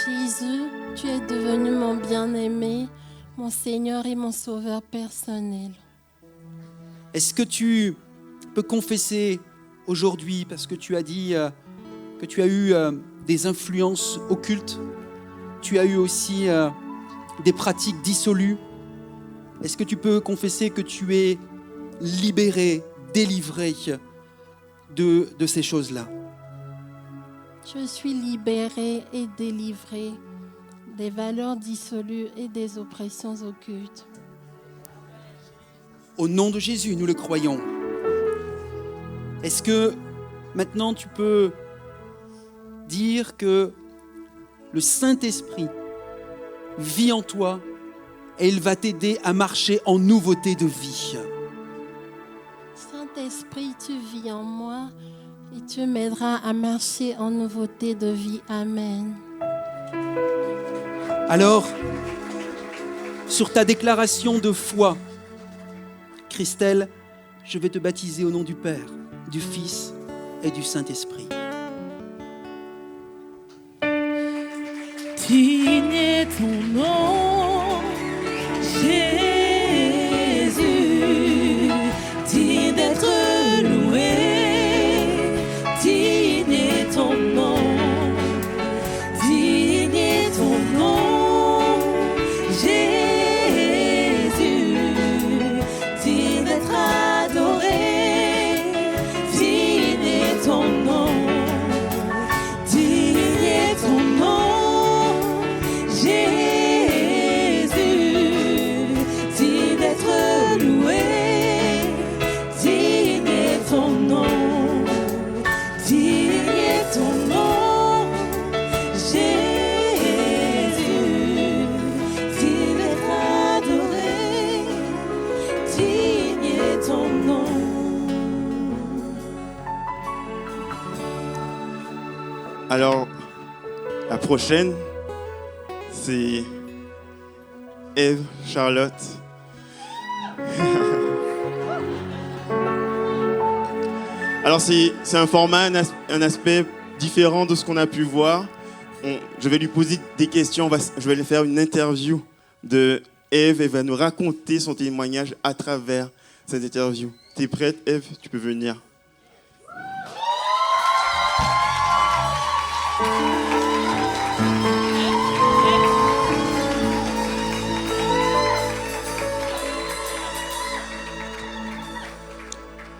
Speaker 8: Jésus, tu es devenu mon bien-aimé, mon Seigneur et mon sauveur personnel.
Speaker 1: Est-ce que tu peux confesser aujourd'hui, parce que tu as dit que tu as eu des influences occultes, tu as eu aussi des pratiques dissolues. Est-ce que tu peux confesser que tu es libéré, délivré de ces choses-là?
Speaker 8: Je suis libérée et délivrée des valeurs dissolues et des oppressions occultes.
Speaker 1: Au nom de Jésus, nous le croyons. Est-ce que maintenant tu peux dire que le Saint-Esprit vit en toi et il va t'aider à marcher en nouveauté de vie?
Speaker 8: Saint-Esprit, tu vis en moi et tu m'aideras à marcher en nouveauté de vie. Amen.
Speaker 1: Alors, sur ta déclaration de foi, Christelle, je vais te baptiser au nom du Père, du Fils et du Saint-Esprit.
Speaker 2: Digne est ton nom, Jésus, digne d'être loué, digne est ton nom, digne est ton nom, Jésus, digne d'être adoré, digne est ton nom, digne
Speaker 5: Alors, la prochaine, c'est Eve Charlotte. Alors, c'est un format, un aspect différent de ce qu'on a pu voir. Je vais lui poser des questions, je vais lui faire une interview de Eve. Elle va nous raconter son témoignage à travers cette interview. T'es prête, Eve? Tu peux venir.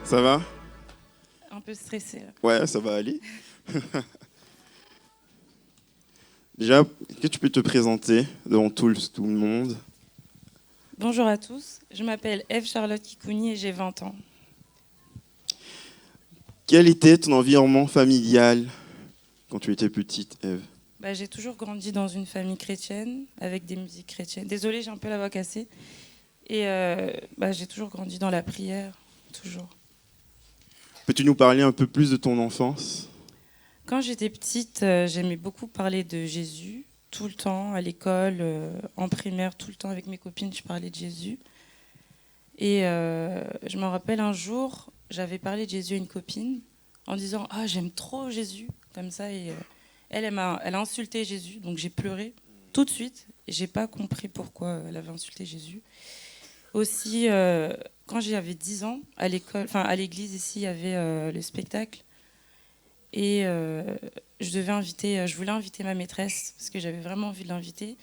Speaker 5: Ça va?
Speaker 9: Un peu stressée. Là.
Speaker 5: Ouais, ça va aller. Déjà, est-ce que tu peux te présenter devant tout le monde?
Speaker 9: Bonjour à tous, je m'appelle Eve Charlotte Kikouni et j'ai 20 ans.
Speaker 5: Quel était ton environnement familial quand tu étais petite, Eve?
Speaker 9: J'ai toujours grandi dans une famille chrétienne, avec des musiques chrétiennes. Désolée, j'ai un peu la voix cassée. Et j'ai toujours grandi dans la prière, toujours.
Speaker 5: Peux-tu nous parler un peu plus de ton enfance?
Speaker 9: Quand j'étais petite, j'aimais beaucoup parler de Jésus, tout le temps, à l'école, en primaire, tout le temps avec mes copines, je parlais de Jésus. Et je me rappelle un jour, j'avais parlé de Jésus à une copine en disant « Ah, j'aime trop Jésus », comme ça. Et elle a insulté Jésus, donc j'ai pleuré tout de suite. Et j'ai pas compris pourquoi elle avait insulté Jésus. Aussi, quand j'avais 10 ans, à l'église ici, il y avait le spectacle. Et je voulais inviter ma maîtresse, parce que j'avais vraiment envie de l'inviter.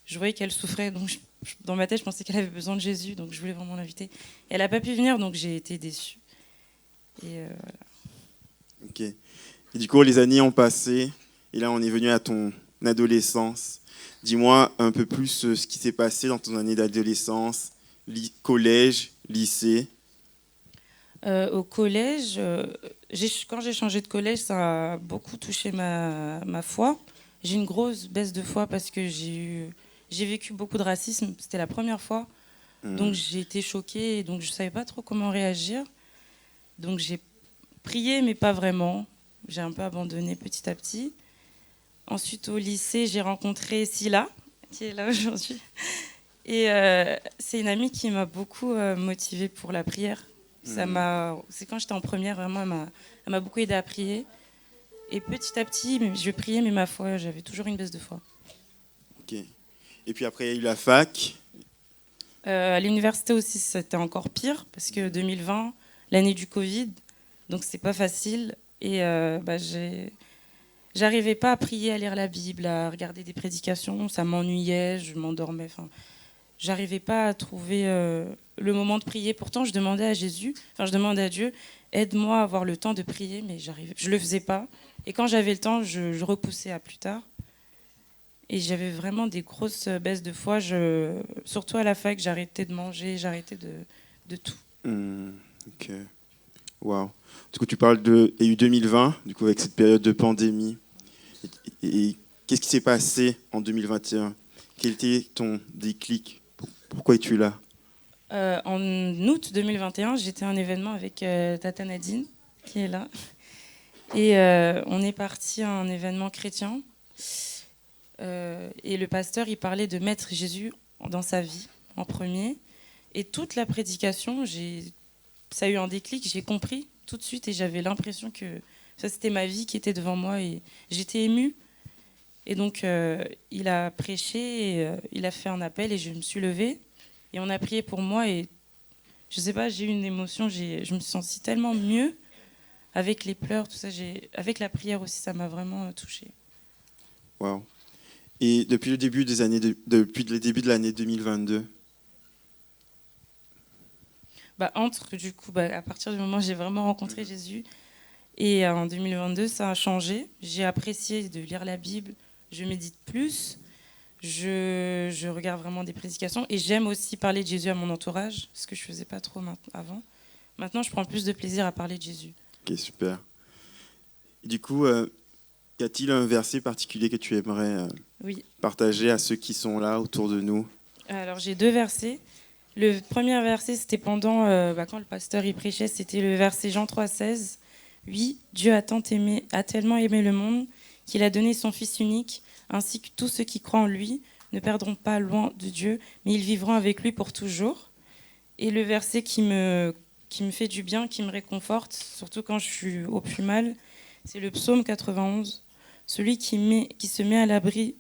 Speaker 9: Je voyais qu'elle souffrait, donc dans ma tête, je pensais qu'elle avait besoin de Jésus, donc je voulais vraiment l'inviter. Et elle n'a pas pu venir, donc j'ai été déçue. Et voilà.
Speaker 5: Ok. Et du coup, les années ont passé, et là, on est venu à ton adolescence. Dis-moi un peu plus ce qui s'est passé dans ton année d'adolescence, collège, lycée.
Speaker 9: Au collège, quand j'ai changé de collège, ça a beaucoup touché ma foi. J'ai une grosse baisse de foi parce que j'ai vécu beaucoup de racisme. C'était la première fois. Donc j'ai été choquée et donc je ne savais pas trop comment réagir. Donc j'ai prié, mais pas vraiment. J'ai un peu abandonné petit à petit. Ensuite, au lycée, j'ai rencontré Scylla, qui est là aujourd'hui. Et c'est une amie qui m'a beaucoup motivée pour la prière. C'est quand j'étais en première, vraiment, elle m'a beaucoup aidée à prier. Et petit à petit, je priais, mais ma foi, j'avais toujours une baisse de foi.
Speaker 5: Ok. Et puis après, il y a eu la fac.
Speaker 9: À l'université aussi, c'était encore pire, parce que 2020, l'année du Covid, donc c'est pas facile. Et j'arrivais pas à prier, à lire la Bible, à regarder des prédications. Ça m'ennuyait, je m'endormais. Enfin, j'arrivais pas à trouver le moment de prier. Pourtant, je demandais à Dieu, aide-moi à avoir le temps de prier, mais je le faisais pas. Et quand j'avais le temps, je repoussais à plus tard. Et j'avais vraiment des grosses baisses de foi. Surtout à la fac, j'arrêtais de manger, j'arrêtais de tout.
Speaker 5: Ok. Waouh. Du coup, tu parles il y a eu 2020, du coup, avec cette période de pandémie. Et qu'est-ce qui s'est passé en 2021? Quel était ton déclic? Pourquoi es-tu là?
Speaker 9: En août 2021, j'étais à un événement avec Tata Nadine, qui est là. Et on est parti à un événement chrétien. Et le pasteur, il parlait de mettre Jésus dans sa vie en premier. Et toute la prédication, ça a eu un déclic, j'ai compris tout de suite et j'avais l'impression que ça, c'était ma vie qui était devant moi. Et j'étais émue. Et donc, il a prêché, et, il a fait un appel et je me suis levée. Et on a prié pour moi et je sais pas, j'ai eu une émotion, je me suis sentie tellement mieux avec les pleurs, tout ça. Avec la prière aussi, ça m'a vraiment touchée.
Speaker 5: Waouh. Et depuis le début de l'année 2022?
Speaker 9: À partir du moment où j'ai vraiment rencontré Jésus, et en 2022, ça a changé. J'ai apprécié de lire la Bible, je médite plus. Je regarde vraiment des prédications et j'aime aussi parler de Jésus à mon entourage, ce que je ne faisais pas trop avant. Maintenant, je prends plus de plaisir à parler de Jésus.
Speaker 5: Ok, super. Et du coup, y a-t-il un verset particulier que tu aimerais partager à ceux qui sont là autour de nous?
Speaker 9: Alors, j'ai 2 versets. Le premier verset, c'était pendant quand le pasteur y prêchait, c'était le verset Jean 3,16. Oui, Dieu a tellement aimé le monde qu'il a donné son Fils unique, ainsi que tous ceux qui croient en lui ne perdront pas loin de Dieu, mais ils vivront avec lui pour toujours. Et le verset qui me fait du bien, qui me réconforte, surtout quand je suis au plus mal, c'est le psaume 91. Celui qui se met à l'abri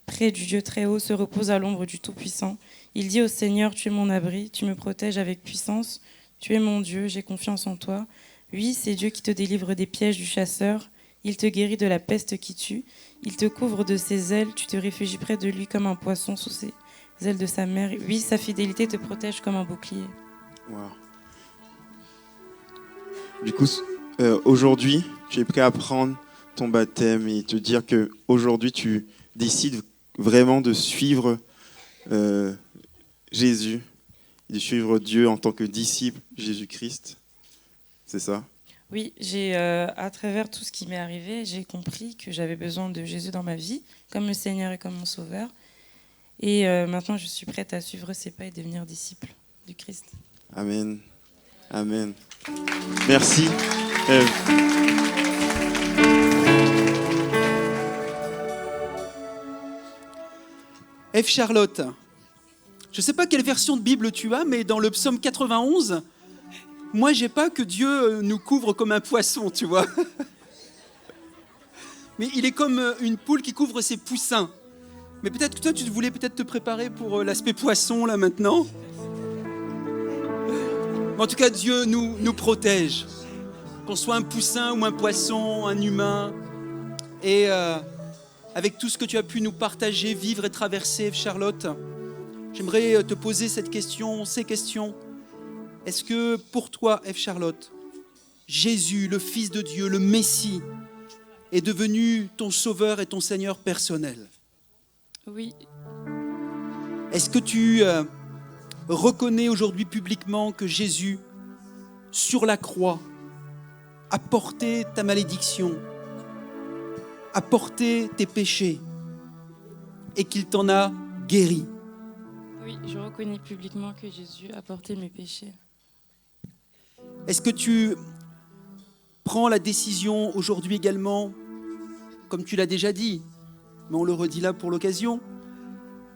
Speaker 9: près du Dieu très haut se repose à l'ombre du Tout-Puissant. Il dit au Seigneur, tu es mon abri, tu me protèges avec puissance, tu es mon Dieu, j'ai confiance en toi. Oui, c'est Dieu qui te délivre des pièges du chasseur, il te guérit de la peste qui tue, il te couvre de ses ailes, tu te réfugies près de lui comme un poisson sous ses ailes de sa mère. Oui, sa fidélité te protège comme un bouclier.
Speaker 5: Wow. Du coup, aujourd'hui, tu es prêt à prendre ton baptême et te dire que aujourd'hui tu décides vraiment de suivre Jésus, de suivre Dieu en tant que disciple Jésus-Christ. C'est ça?
Speaker 9: Oui, à travers tout ce qui m'est arrivé, j'ai compris que j'avais besoin de Jésus dans ma vie, comme le Seigneur et comme mon Sauveur. Et maintenant, je suis prête à suivre ses pas et devenir disciple du Christ.
Speaker 5: Amen. Amen. Merci.
Speaker 1: F. Charlotte, je ne sais pas quelle version de Bible tu as, mais dans le psaume 91, moi, j'ai pas que Dieu nous couvre comme un poisson, tu vois. Mais il est comme une poule qui couvre ses poussins. Mais peut-être que toi, tu voulais peut-être te préparer pour l'aspect poisson, là, maintenant. En tout cas, Dieu nous protège. Qu'on soit un poussin ou un poisson, un humain. Et avec tout ce que tu as pu nous partager, vivre et traverser, Charlotte, j'aimerais te poser ces questions. Est-ce que pour toi, F. Charlotte, Jésus, le Fils de Dieu, le Messie, est devenu ton sauveur et ton Seigneur personnel?
Speaker 9: Oui.
Speaker 1: Est-ce que tu reconnais aujourd'hui publiquement que Jésus, sur la croix, a porté ta malédiction, a porté tes péchés et qu'il t'en a guéri?
Speaker 9: Oui, je reconnais publiquement que Jésus a porté mes péchés.
Speaker 1: Est-ce que tu prends la décision aujourd'hui également, comme tu l'as déjà dit, mais on le redit là pour l'occasion,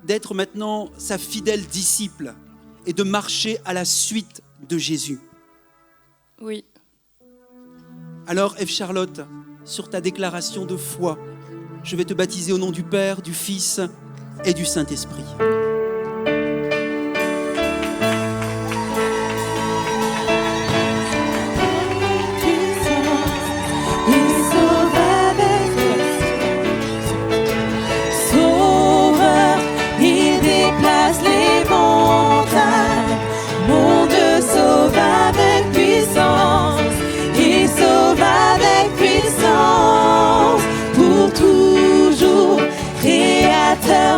Speaker 1: d'être maintenant sa fidèle disciple et de marcher à la suite de Jésus?
Speaker 9: Oui.
Speaker 1: Alors, F. Charlotte, sur ta déclaration de foi, je vais te baptiser au nom du Père, du Fils et du Saint-Esprit.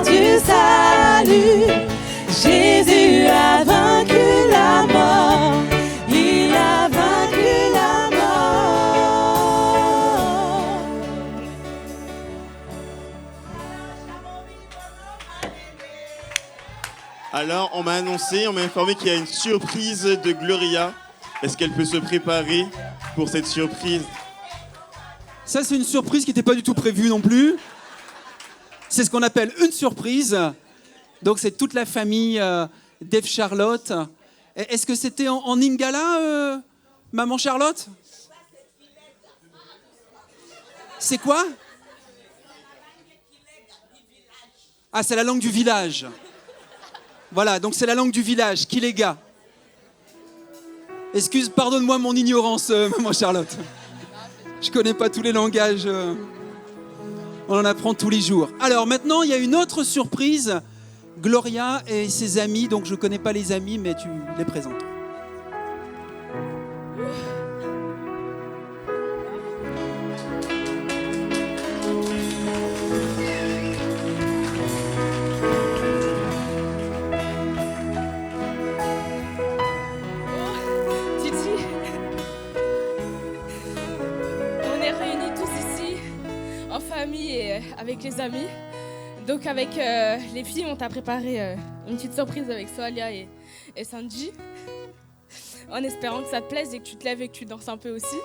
Speaker 2: Du salut, Jésus a vaincu la mort, il a vaincu la mort.
Speaker 5: Alors, on m'a informé qu'il y a une surprise de Gloria. Est-ce qu'elle peut se préparer pour cette surprise?
Speaker 1: Ça, c'est une surprise qui n'était pas du tout prévue non plus. C'est ce qu'on appelle une surprise. Donc, c'est toute la famille d'Eve Charlotte. Est-ce que c'était en lingala, maman Charlotte? C'est quoi? Ah, c'est la langue du village. Voilà, donc c'est la langue du village, Kilega. Pardonne-moi mon ignorance, maman Charlotte. Je connais pas tous les langages. On en apprend tous les jours. Alors maintenant, il y a une autre surprise. Gloria et ses amis. Donc je ne connais pas les amis, mais tu les présentes.
Speaker 4: Avec les amis. Donc avec les filles, on t'a préparé une petite surprise avec Soalia et Sanji. En espérant que ça te plaise et que tu te lèves et que tu danses un peu aussi.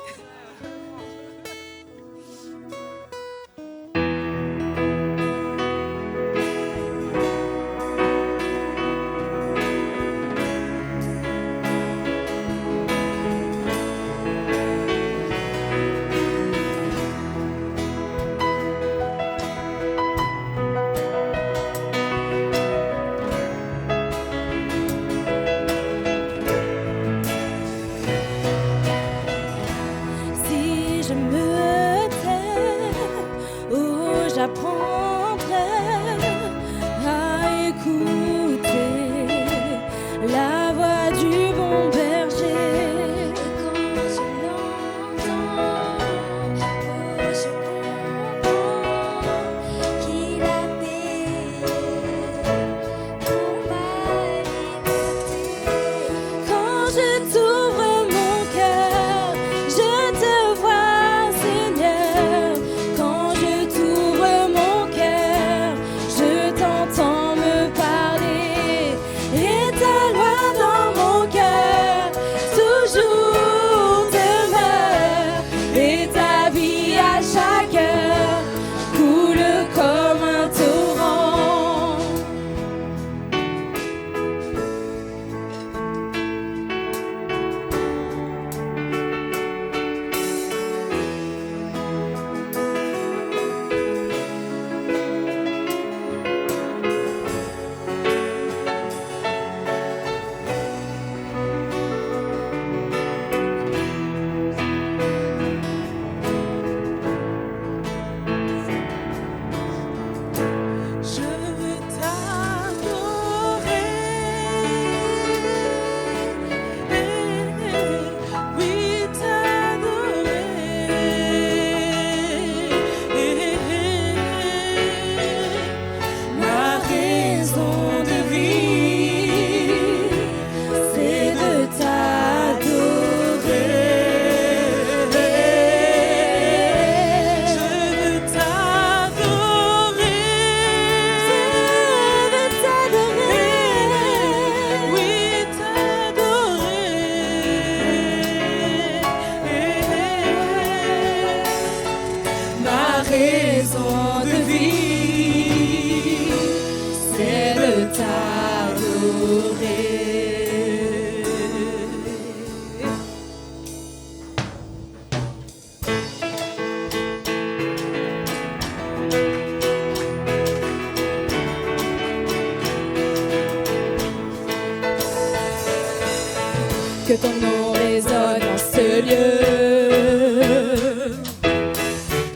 Speaker 10: que ton nom résonne en ce lieu,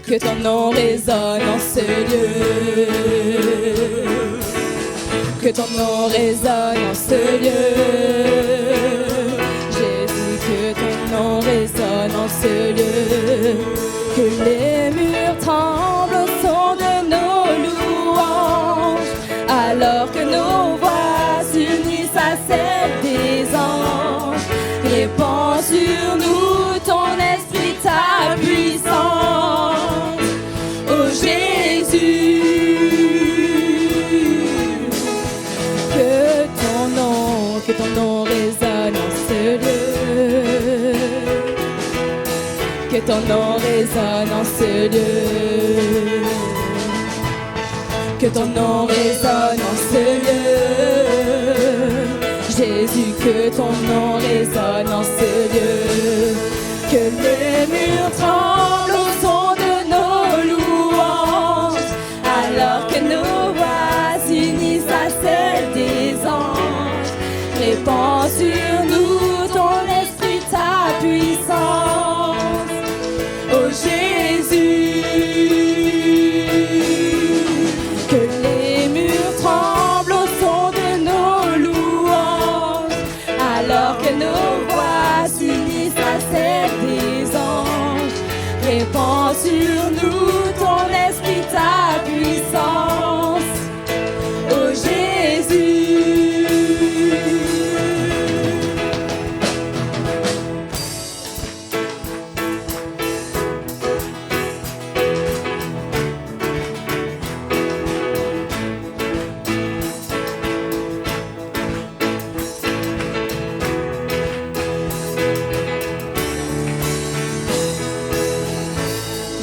Speaker 10: que ton nom résonne en ce lieu, que ton nom résonne en ce lieu. Jésus, que ton nom résonne en ce lieu, que les murs tremblent au son de nos louanges, alors que nos voix s'unissent à celles des anges. Répands sur nous ton esprit, ta puissance, ô Jésus. Que ton nom résonne en ce lieu, que ton nom résonne en ce lieu, que ton nom résonne en ce lieu. Jésus, que ton nom résonne en ce lieu, que les murs tremblent au son de nos louanges, alors que nos voix s'unissent à celles des anges. Répands sur nous ton esprit, ta puissance, ô Jésus. Que les murs tremblent au son de nos louanges, alors que nos voix s'unissent à celles des anges. Répands sur nous ton esprit, ta puissance, ô Jésus.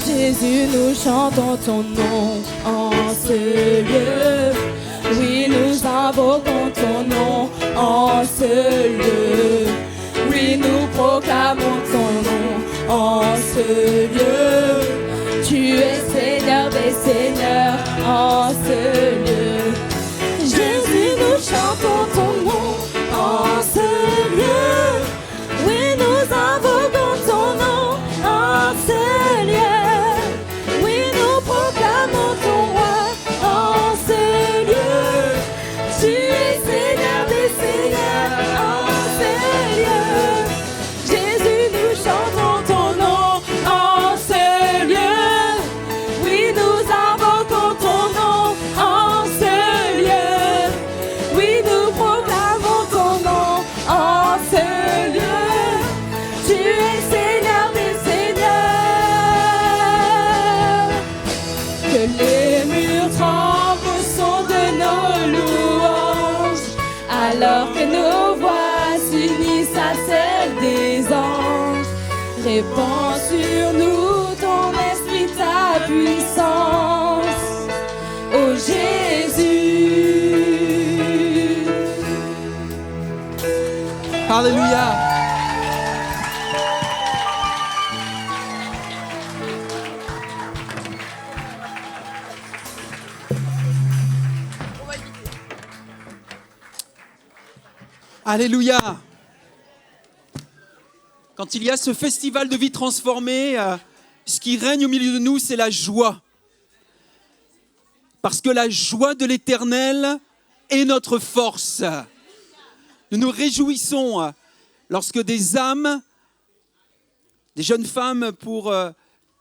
Speaker 10: Jésus, nous chantons ton nom en ce lieu. Oui, nous invoquons ton nom en ce lieu. Oui, nous proclamons ton nom en ce lieu. Tu es Seigneur des seigneurs en ce lieu. Jésus, nous chantons ton nom en ce lieu. Oui, nous invoquons ton nom en ce lieu. Alors que nos voix s'unissent à celles des anges, répands sur nous ton esprit, ta puissance, ô Jésus.
Speaker 1: Alléluia. Alléluia. Quand il y a ce festival de vie transformée, ce qui règne au milieu de nous, c'est la joie. Parce que la joie de l'Éternel est notre force. Nous nous réjouissons lorsque des âmes, des jeunes femmes, pour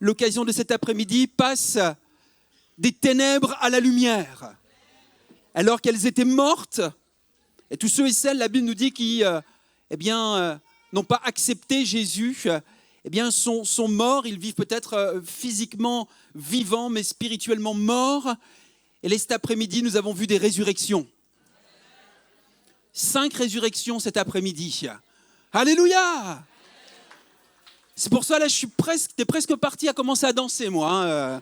Speaker 1: l'occasion de cet après-midi, passent des ténèbres à la lumière. Alors qu'elles étaient mortes, et tous ceux et celles, la Bible nous dit, qui n'ont pas accepté Jésus, sont morts. Ils vivent peut-être physiquement vivants, mais spirituellement morts. Et là, cet après-midi, nous avons vu des résurrections. 5 résurrections cet après-midi. Alléluia! C'est pour ça, là, t'es presque parti à commencer à danser, moi.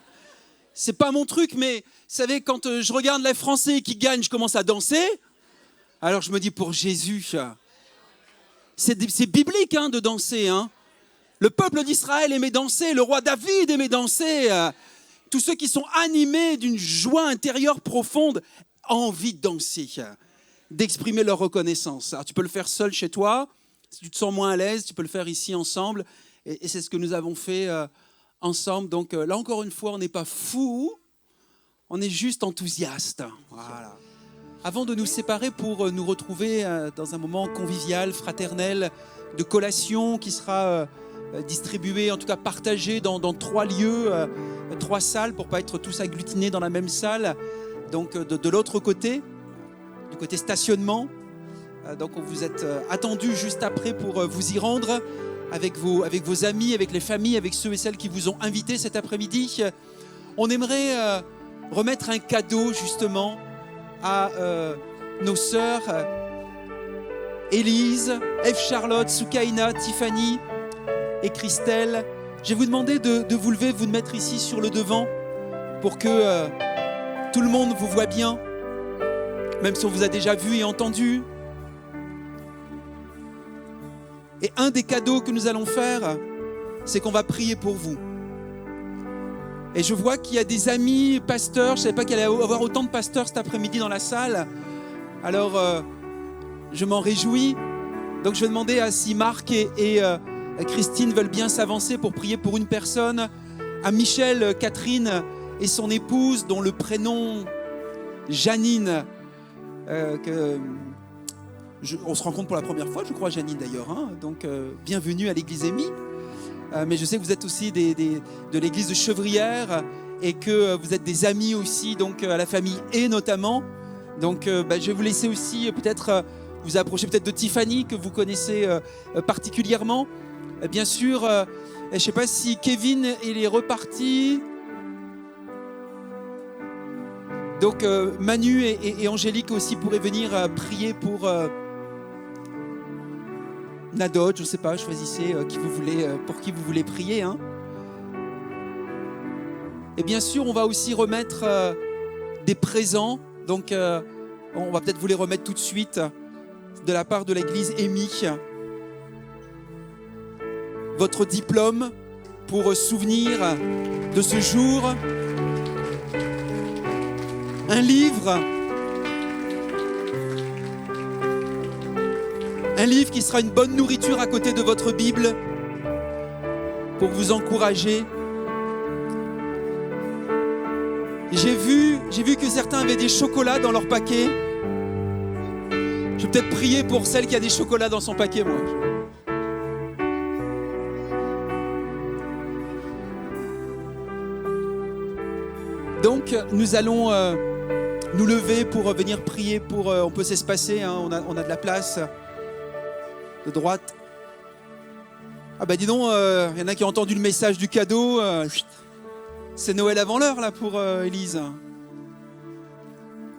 Speaker 1: C'est pas mon truc, mais vous savez, quand je regarde les Français qui gagnent, je commence à danser. Alors je me dis, pour Jésus, c'est biblique de danser. Le peuple d'Israël aimait danser, le roi David aimait danser. Tous ceux qui sont animés d'une joie intérieure profonde ont envie de danser, d'exprimer leur reconnaissance. Alors tu peux le faire seul chez toi, Si tu te sens moins à l'aise, tu peux le faire ici ensemble. Et c'est ce que nous avons fait ensemble. Donc là, encore une fois, on n'est pas fou, on est juste enthousiaste. Voilà. Avant de nous séparer pour nous retrouver dans un moment convivial, fraternel, de collation qui sera distribué, en tout cas partagé dans 3 lieux, 3 salles pour ne pas être tous agglutinés dans la même salle. Donc de l'autre côté, du côté stationnement. Donc vous êtes attendus juste après pour vous y rendre avec vos amis, avec les familles, avec ceux et celles qui vous ont invités cet après-midi. On aimerait remettre un cadeau justement à nos sœurs Élise, F-Charlotte, Soukaina, Tiffany et Christelle. Je vais vous demander de vous lever, vous de mettre ici sur le devant pour que tout le monde vous voit bien, même si on vous a déjà vu et entendu. Et un des cadeaux que nous allons faire, c'est qu'on va prier pour vous. Et je vois qu'il y a des amis pasteurs. Je ne savais pas qu'il allait y avoir autant de pasteurs cet après-midi dans la salle. Alors, je m'en réjouis. Donc, je vais demander si Marc et Christine veulent bien s'avancer pour prier pour une personne. À Michel, Catherine et son épouse, dont le prénom Janine, on se rencontre pour la première fois, je crois, Janine d'ailleurs. Hein. Donc, bienvenue à l'église Émy. Mais je sais que vous êtes aussi de l'église de Chevrières et que vous êtes des amis aussi, donc à la famille et notamment. Donc, je vais vous laisser aussi peut-être vous approcher peut-être de Tiffany que vous connaissez particulièrement. Bien sûr, je ne sais pas si Kevin il est reparti. Donc Manu et Angélique aussi pourraient venir prier pour Nadot, je ne sais pas, choisissez pour qui vous voulez prier. Hein. Et bien sûr, on va aussi remettre des présents. Donc on va peut-être vous les remettre tout de suite de la part de l'église Émy. Votre diplôme pour souvenir de ce jour. Un livre qui sera une bonne nourriture à côté de votre Bible pour vous encourager. J'ai vu que certains avaient des chocolats dans leur paquet. Je vais peut-être prier pour celle qui a des chocolats dans son paquet, moi. Donc, nous allons nous lever pour venir prier. On peut s'espacer, hein, on a de la place de droite. Ah bah dis donc, y en a qui ont entendu le message du cadeau. C'est Noël avant l'heure là pour Élise.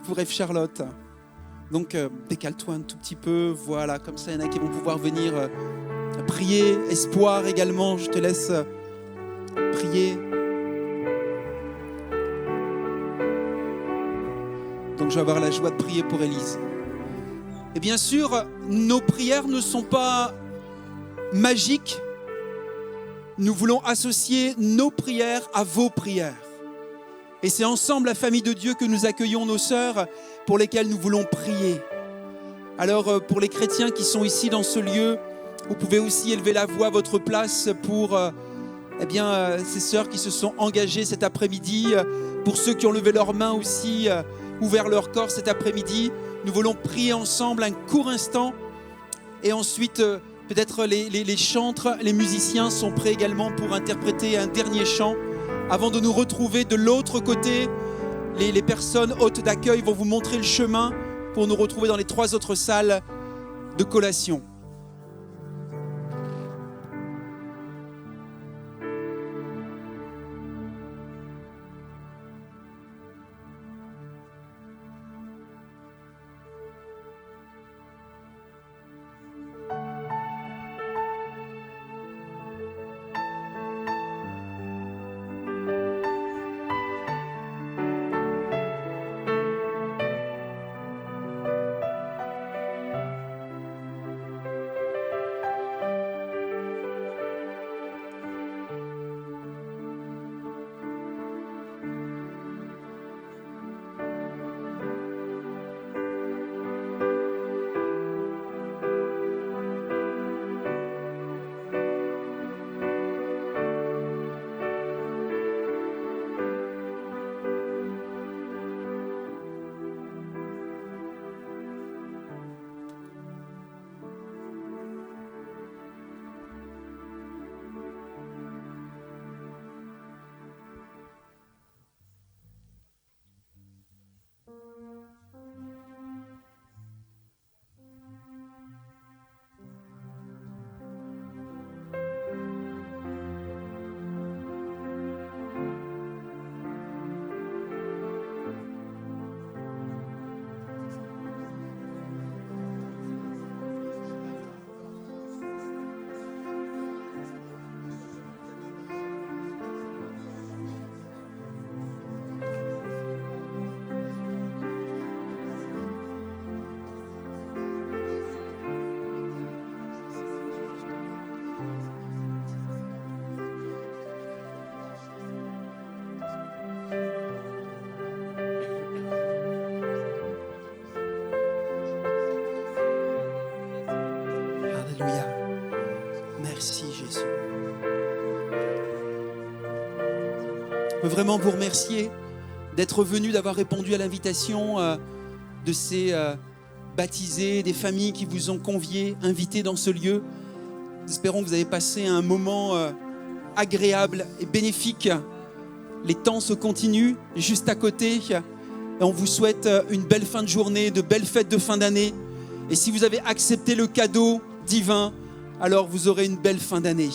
Speaker 1: Pour F. Charlotte. Donc décale-toi un tout petit peu. Voilà, comme ça, il y en a qui vont pouvoir venir prier. Espoir également, je te laisse prier. Donc je vais avoir la joie de prier pour Élise. Et bien sûr, nos prières ne sont pas magiques. Nous voulons associer nos prières à vos prières. Et c'est ensemble, la famille de Dieu, que nous accueillons nos sœurs pour lesquelles nous voulons prier. Alors, pour les chrétiens qui sont ici dans ce lieu, vous pouvez aussi élever la voix à votre place pour ces sœurs qui se sont engagées cet après-midi, pour ceux qui ont levé leurs mains aussi, ouvert leur corps cet après-midi. Nous voulons prier ensemble un court instant et ensuite peut-être les chantres, les musiciens sont prêts également pour interpréter un dernier chant avant de nous retrouver de l'autre côté. Les personnes hôtes d'accueil vont vous montrer le chemin pour nous retrouver dans les 3 autres salles de collation. Merci Jésus. Je veux vraiment vous remercier d'être venu, d'avoir répondu à l'invitation de ces baptisés, des familles qui vous ont conviés, invités dans ce lieu. Nous espérons que vous avez passé un moment agréable et bénéfique. Les temps se continuent juste à côté et on vous souhaite une belle fin de journée, de belles fêtes de fin d'année. Et si vous avez accepté le cadeau divin, alors vous aurez une belle fin d'année.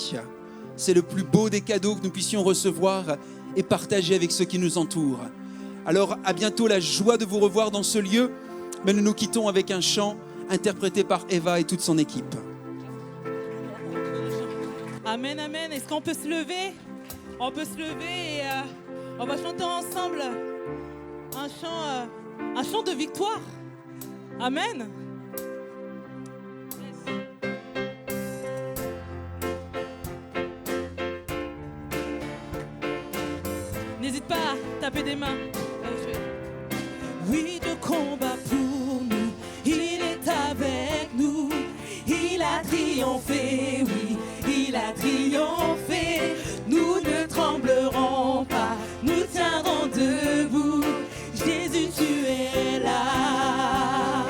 Speaker 1: C'est le plus beau des cadeaux que nous puissions recevoir et partager avec ceux qui nous entourent. Alors à bientôt, la joie de vous revoir dans ce lieu, mais nous nous quittons avec un chant interprété par Eva et toute son équipe.
Speaker 2: Amen, amen. Est-ce qu'on peut se lever? On peut se lever et on va chanter ensemble un chant de victoire. Amen. N'hésite pas à taper des mains. Oui, Dieu combat pour nous, il est avec nous, il a triomphé, oui, il a triomphé. Nous ne tremblerons pas, nous tiendrons debout, Jésus tu es là.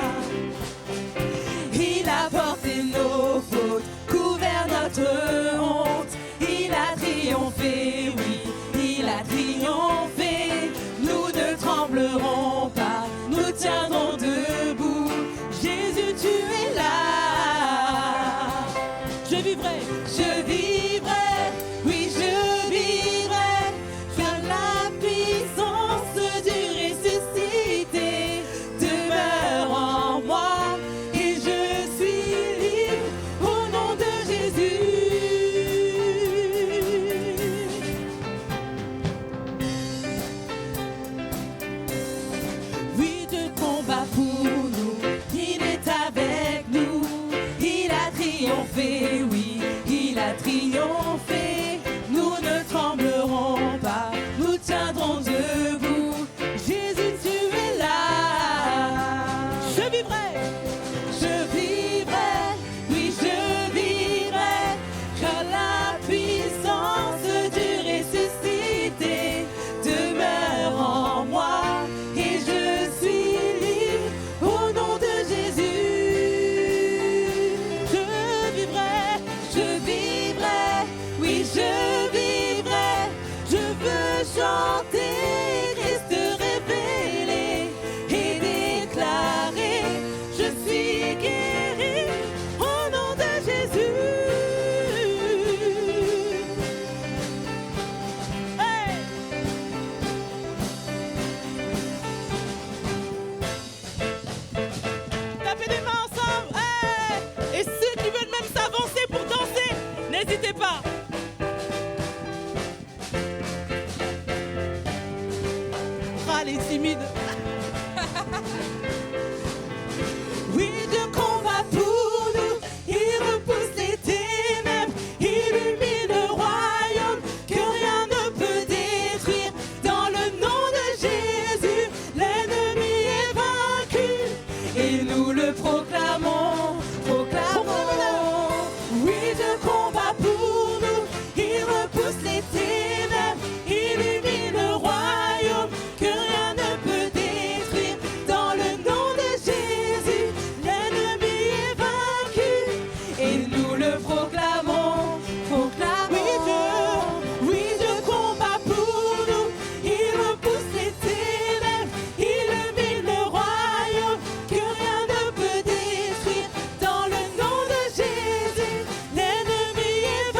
Speaker 2: Il a porté nos fautes, couvert notre honte, il a triomphé, oui, il a triomphé. Nous ne tremblerons pas, nous tiendrons debout, Jésus tu es là. Je vivrai, oui je vivrai, car la puissance du ressuscité demeure en moi et je suis libre au nom de Jésus. Oui, Dieu combat pour nous, il est avec nous, il a triomphé, oui, il a triomphé. Nous ne tremblerons pas, nous tiendrons debout, Jésus tu es là. Je vivrai, oui je vivrai, car la puissance du ressuscité demeure en moi et je suis libre au nom de Jésus. Je vivrai, oui je vivrai, je veux chanter Christ révélé et déclarer je suis guéri au nom de Jésus. Hey! Tapez des mains ensemble. Hey! Et ceux qui veulent même s'avancer pour danser, n'hésitez pas. Ah, les timides. Oui, Dieu combat pour nous, il repousse les ténèbres, illumine le royaume que rien ne peut détruire. Dans le nom de Jésus, l'ennemi est vaincu et nous le proclamons, proclamons. Oui, Dieu combat pour nous, il repousse les ténèbres, illumine le royaume que rien ne peut détruire. Dans le nom de Jésus, l'ennemi est vaincu et nous le proclamons, proclamons. Oui, Dieu combat pour nous, il repousse les ténèbres, illumine le royaume que rien ne peut détruire. Dans le nom de Jésus, l'ennemi est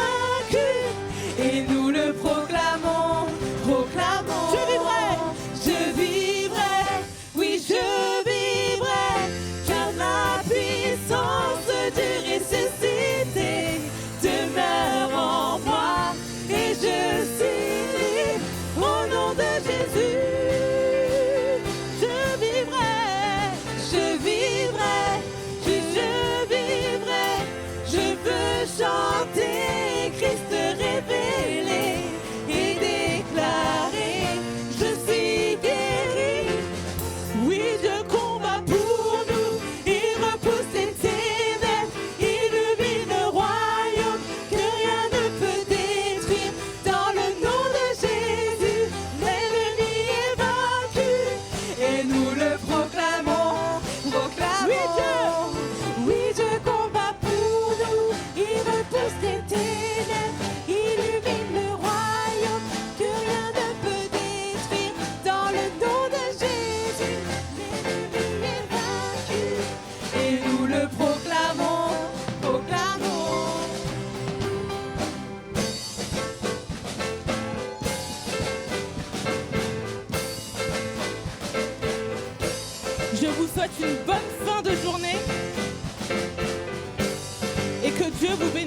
Speaker 2: vous souhaite une bonne fin de journée et que Dieu vous bénisse.